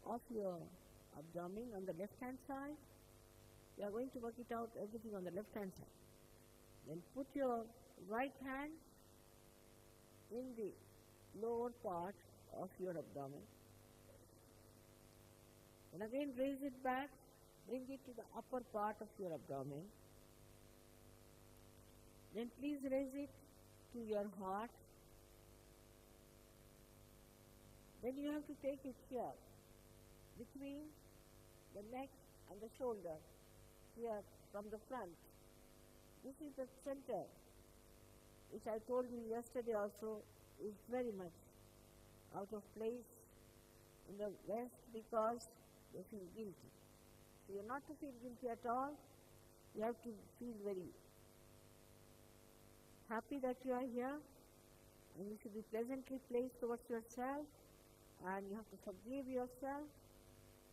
of your abdomen on the left hand side. You are going to work it out everything on the left hand side. Then put your right hand in the lower part of your abdomen. And again raise it back, bring it to the upper part of your abdomen. Then please raise it to your heart. Then you have to take it here, between the neck and the shoulder, here from the front. This is the center, which I told you yesterday also is very much out of place in the West, because they feel guilty. So you are not to feel guilty at all. You have to feel very happy that you are here, and you should be pleasantly placed towards yourself, and you have to forgive yourself,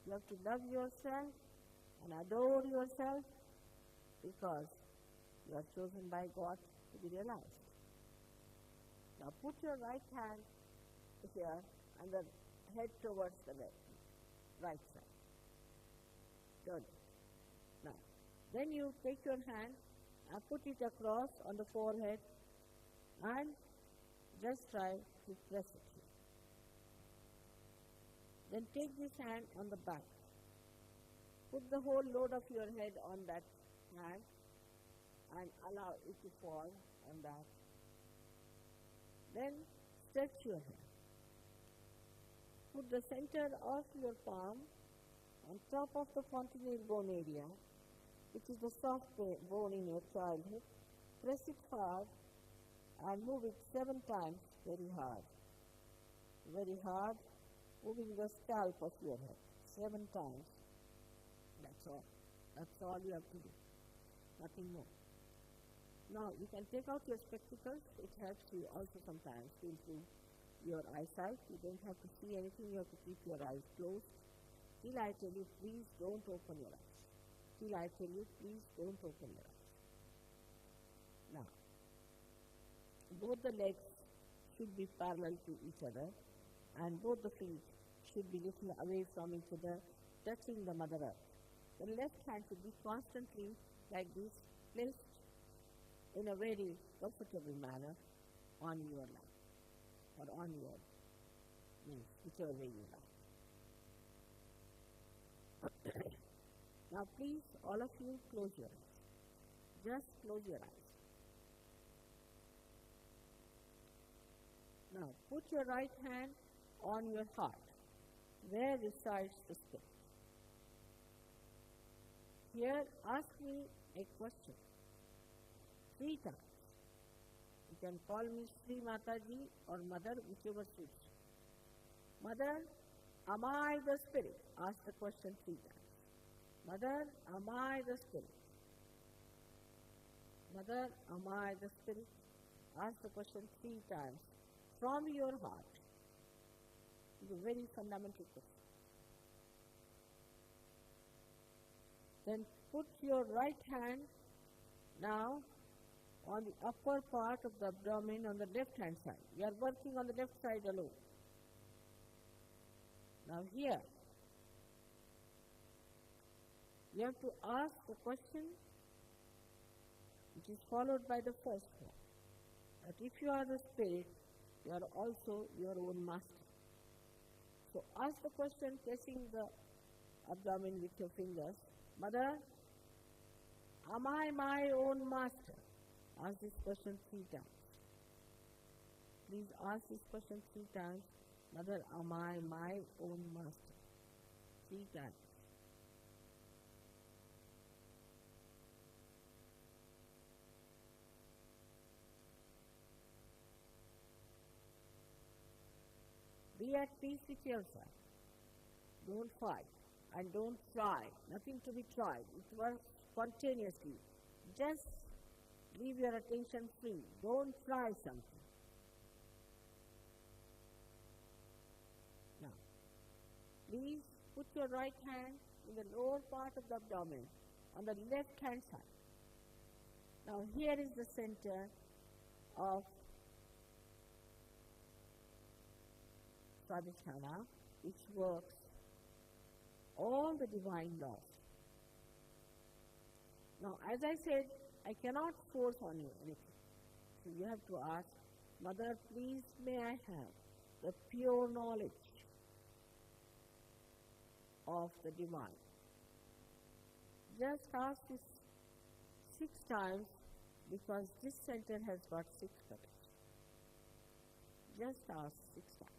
you have to love yourself and adore yourself, because you are chosen by God to be realized. Now put your right hand here and the head towards the right side. Good. Now, then you take your hand and put it across on the forehead and just try to press it here. Then take this hand on the back. Put the whole load of your head on that hand and allow it to fall on that. Then stretch your hand. Put the center of your palm on top of the fontanelle bone area, which is the soft bone in your childhood. Press it hard and move it 7 times very hard. Very hard, moving the scalp of your head 7 times. That's all. That's all you have to do. Nothing more. Now you can take out your spectacles. It helps you also sometimes to improve your eyesight. You don't have to see anything. You have to keep your eyes closed. Till I tell you, please don't open your eyes. Till I tell you, please don't open your eyes. Now, both the legs should be parallel to each other and both the feet should be little away from each other, touching the Mother Earth. The left hand should be constantly like this, placed in a very comfortable manner on your lap or on your knees, whichever way you like. Now please, all of you, close your eyes. Just close your eyes. Now put your right hand on your heart, where resides the spirit. Here, ask me a question 3 times. You can call me Shri, Mataji or Mother, whichever suits. Mother, am I the spirit? Ask the question 3 times. Mother, am I the spirit? Mother, am I the spirit? Ask the question 3 times from your heart. It's a very fundamental question. Then put your right hand now on the upper part of the abdomen on the left hand side. We are working on the left side alone. Now here, you have to ask the question which is followed by the first one. That if you are the spirit, you are also your own master. So ask the question, pressing the abdomen with your fingers. Mother, am I my own master? Ask this question 3 times. Please ask this question 3 times. Mother, am I my own master? 3 times. Be at peace with yourself. Don't fight and don't try. Nothing to be tried. It works spontaneously. Just leave your attention free. Don't try something. Now, please put your right hand in the lower part of the abdomen on the left hand side. Now here is the center of Swadhisthana, which works all the divine laws. Now, as I said, I cannot force on you anything. So you have to ask, Mother, please may I have the pure knowledge of the divine. Just ask this 6 times because this center has got 6 petals. Just ask 6 times.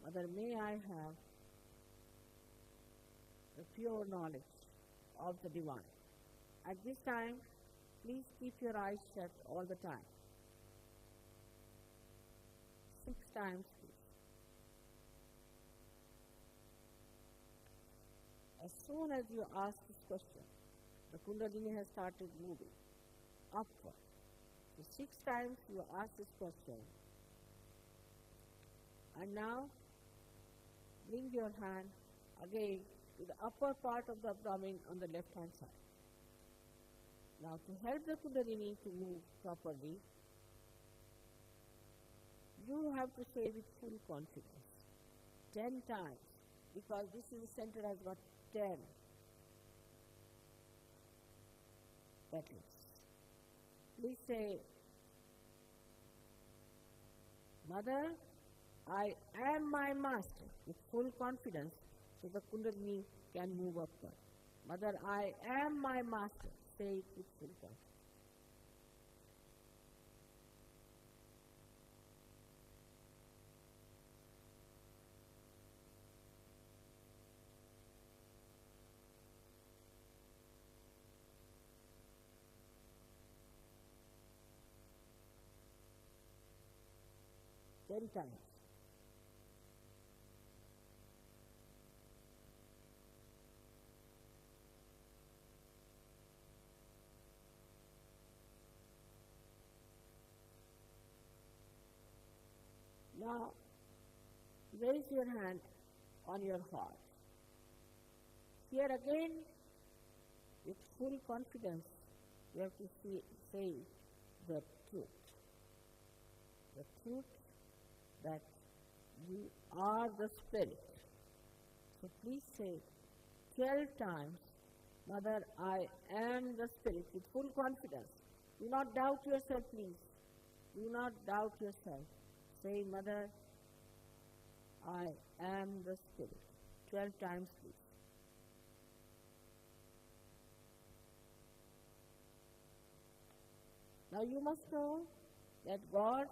Mother, may I have the pure knowledge of the divine. At this time, please keep your eyes shut all the time. 6 times, please. As soon as you ask this question, the Kundalini has started moving upward. So 6 times you ask this question. And now, bring your hand again to the upper part of the abdomen on the left hand side. Now to help the Kundalini to move properly, you have to say with full confidence 10 times because this is the center has got 10. petals. Please say, Mother, I am my master, with full confidence, so the Kundalini can move upward. Mother, I am my master. Say it with full confidence. 10 times. Now, raise your hand on your heart. Here again, with full confidence, you have to say the truth. The truth that you are the Spirit. So please say 12 times, Mother, I am the Spirit, with full confidence. Do not doubt yourself, please. Do not doubt yourself. Say, Mother, I am the Spirit. 12 times, please. Now you must know that God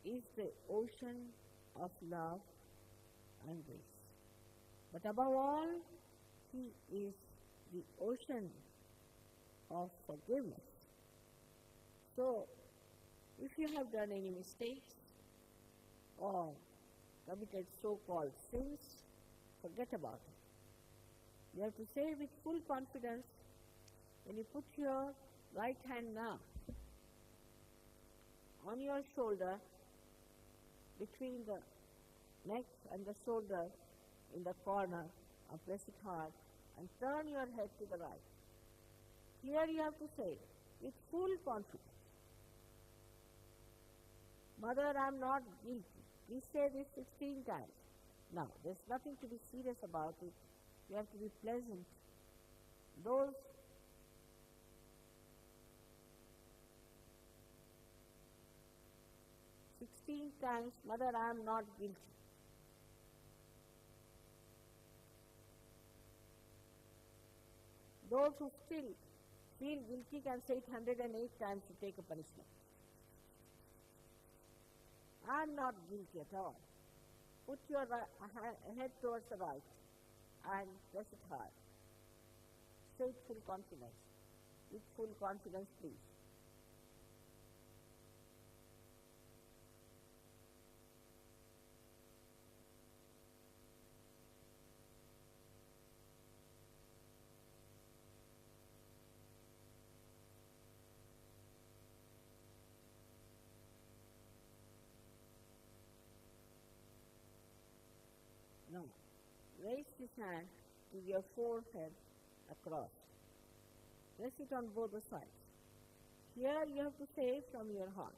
is the ocean of love and grace. But above all, He is the ocean of forgiveness. So, if you have done any mistakes or committed so-called sins, forget about it. You have to say with full confidence, when you put your right hand now on your shoulder, between the neck and the shoulder in the corner, press it hard and turn your head to the right. Here you have to say with full confidence, Mother, I am not guilty. Please say this 16 times. Now, there is nothing to be serious about it. You have to be pleasant. Those times, Mother, I am not guilty. Those who still feel guilty can say it 108 times to take a punishment. I am not guilty at all. Put your head towards the right and press it hard. Say it full confidence. With full confidence, please. Now, raise this hand to your forehead across. Press it on both the sides. Here you have to say from your heart,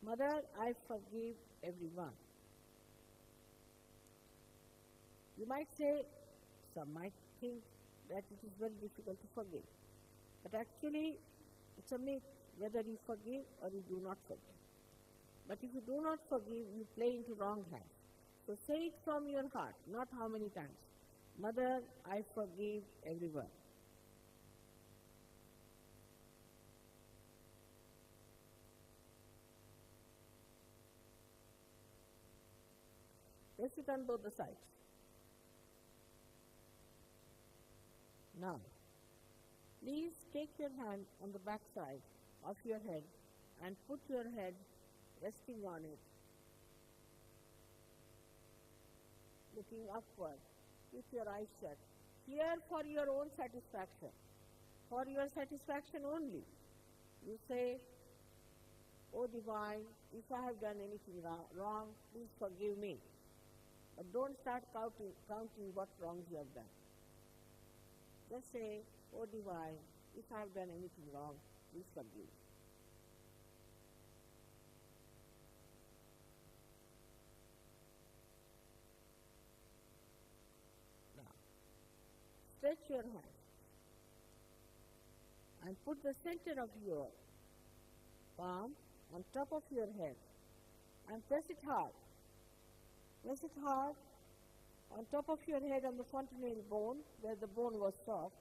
Mother, I forgive everyone. You might say, some might think that it is very difficult to forgive. But actually, it's a myth whether you forgive or you do not forgive. But if you do not forgive, you play into wrong hands. So say it from your heart, not how many times. Mother, I forgive everyone. Press it on both the sides. Now, please take your hand on the back side of your head and put your head resting on it, looking upward, with your eyes shut. Here for your own satisfaction, for your satisfaction only. You say, O Divine, if I have done anything wrong, please forgive me. But don't start counting what wrongs you have done. Just say, O Divine, if I have done anything wrong, please forgive me. Now, stretch your hand. and put the center of your palm on top of your head and press it hard. Press it hard on top of your head on the fontanelle bone where the bone was soft.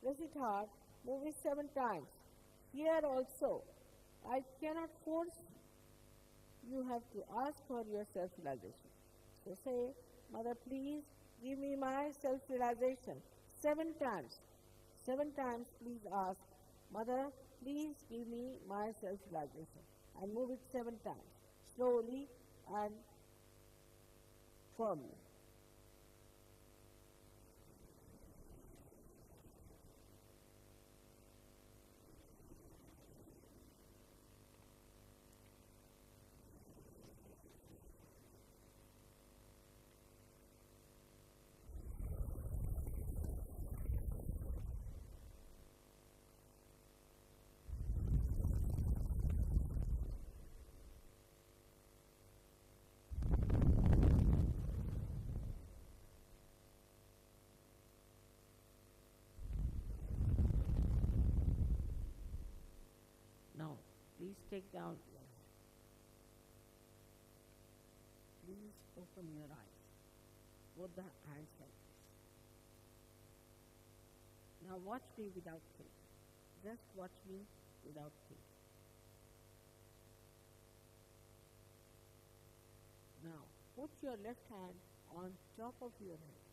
Press it hard, move it 7 times. Here also, I cannot force you. Have to ask for your self-realization. So say, Mother, please give me my self-realization 7 times. 7 times please ask, Mother, please give me my self-realization. And move it 7 times, slowly and firmly. Now, please take down your hand. Please open your eyes. Both the hands like this. Now watch me without thinking. Just watch me without thinking. Now, put your left hand on top of your head.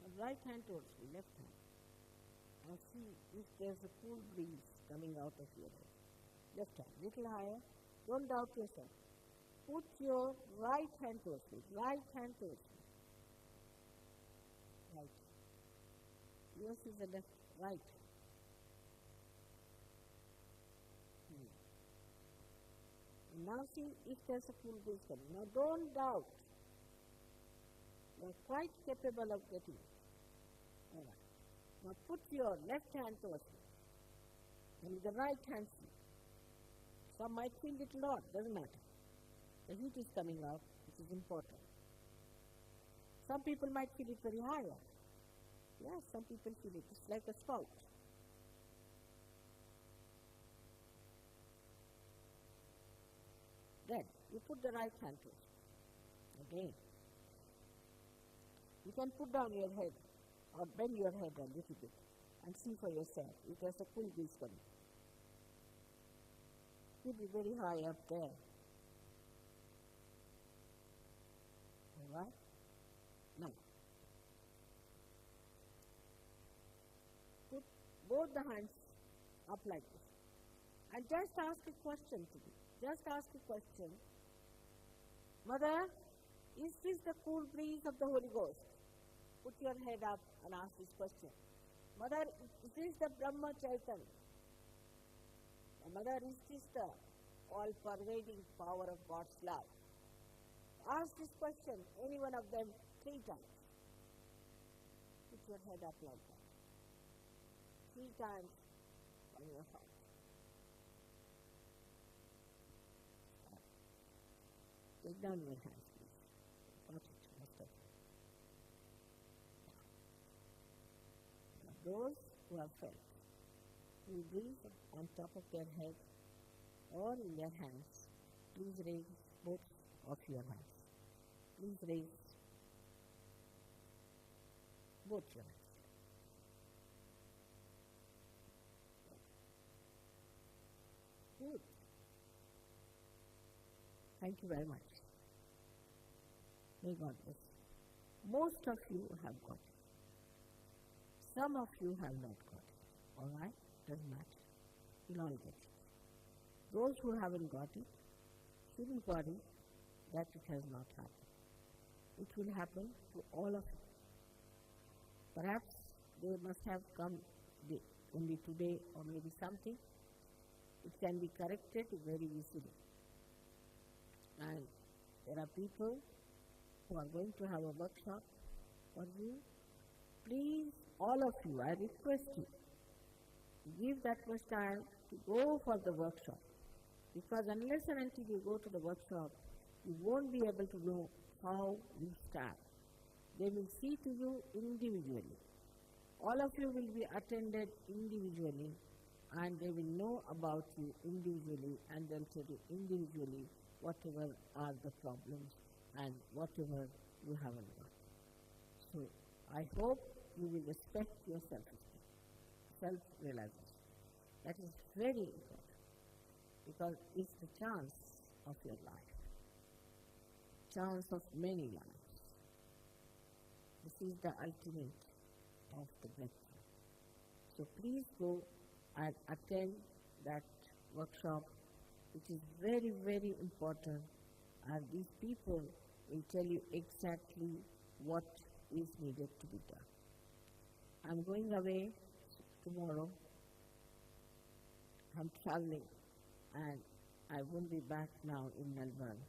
The right hand towards me, left hand. Now see if there's a cool breeze coming out of your head. Left hand, little higher. Don't doubt yourself. Put your right hand towards me. Right hand towards me. Right. Yours is the left, right. And now see if there's a cool breeze coming. Now don't doubt. You're quite capable of getting it. All right. Now put your left hand towards me. And with the right hand see. Some might feel it not, doesn't matter. The heat is coming out, which is important. Some people might feel it very high up. Yes, some people feel it. It's like a spout. Then you put the right hand towards me. Again. You can put down your head or bend your head a little bit and see for yourself if there's a cool breeze coming. It will be very high up there. All right? Now, put both the hands up like this and just ask a question to me. Just ask a question. Mother, is this the cool breeze of the Holy Ghost? Put your head up and ask this question. Mother, is this the Brahma Chaitanya? Mother, is this the all-pervading power of God's love? Ask this question, any one of them, 3 times. Put your head up like that. 3 times on your heart. Take down your hands, please. Watch it, Master. Those who have felt cool breeze on top of their head or in their hands, please raise both of your hands. Please raise both your hands. Good. Thank you very much. May God bless you. Most of you have got it. Some of you have not got it. All right? Doesn't matter. You'll all get it. Those who haven't got it shouldn't worry that it has not happened. It will happen to all of you. Perhaps they must have come only today or maybe something. It can be corrected very easily. And there are people who are going to have a workshop for you. Please, all of you, I request you, give that much time to go for the workshop. Because unless and until you go to the workshop, you won't be able to know how you stand. They will see to you individually. All of you will be attended individually, and they will know about you individually, and they'll tell you individually whatever are the problems and whatever you haven't got. So I hope you will respect your self-esteem, self-realization. That is very important, because it's the chance of your life, chance of many lives. This is the ultimate of the breakthrough. So please go and attend that workshop, which is very, very important, and these people will tell you exactly what is needed to be done. I'm going away tomorrow. I'm traveling, and I won't be back now in Melbourne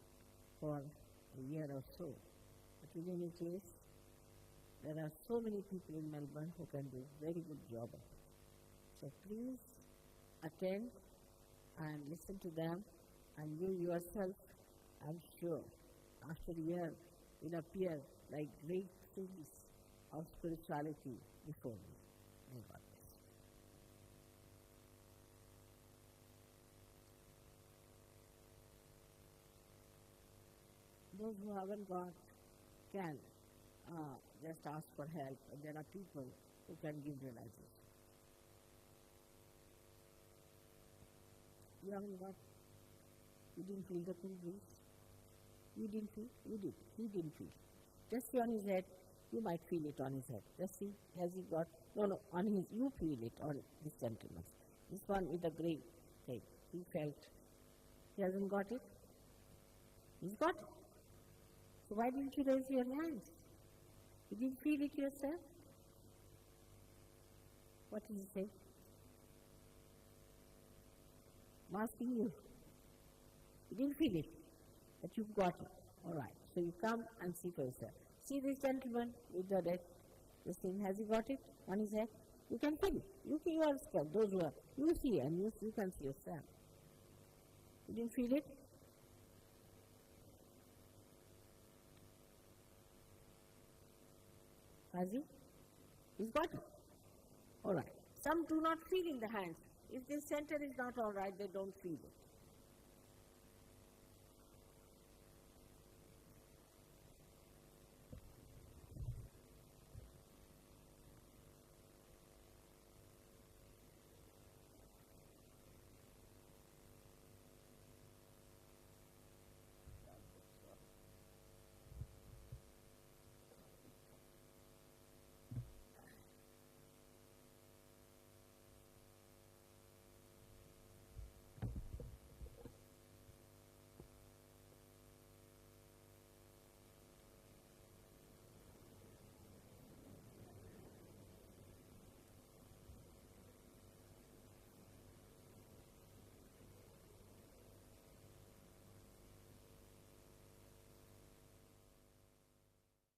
for a year or so. But in any case, there are so many people in Melbourne who can do a very good job of it. So please attend and listen to them, and you yourself, I'm sure, after a year will appear like great things of spirituality before you. May God bless you. Those who haven't got can just ask for help, and there are people who can give realization. You haven't got, you didn't feel the cool breeze? You didn't feel? You did. He didn't feel. Just see on his head, you might feel it on his head. Just see, has he got, no, on his, you feel it on this gentleman. This one with the grey cape, he felt. He hasn't got it? He's got it. So why didn't you raise your hands? You didn't feel it yourself? What did he say? I'm asking you. You didn't feel it, but you've got it. All right. So you come and see for yourself. See this gentleman with the red, this thing, has he got it on his head? You can feel it. You are scared. Those who are, you see and you can see yourself. You didn't feel it? Has he? He's got it. All right. Some do not feel in the hands. If this center is not all right, they don't feel it.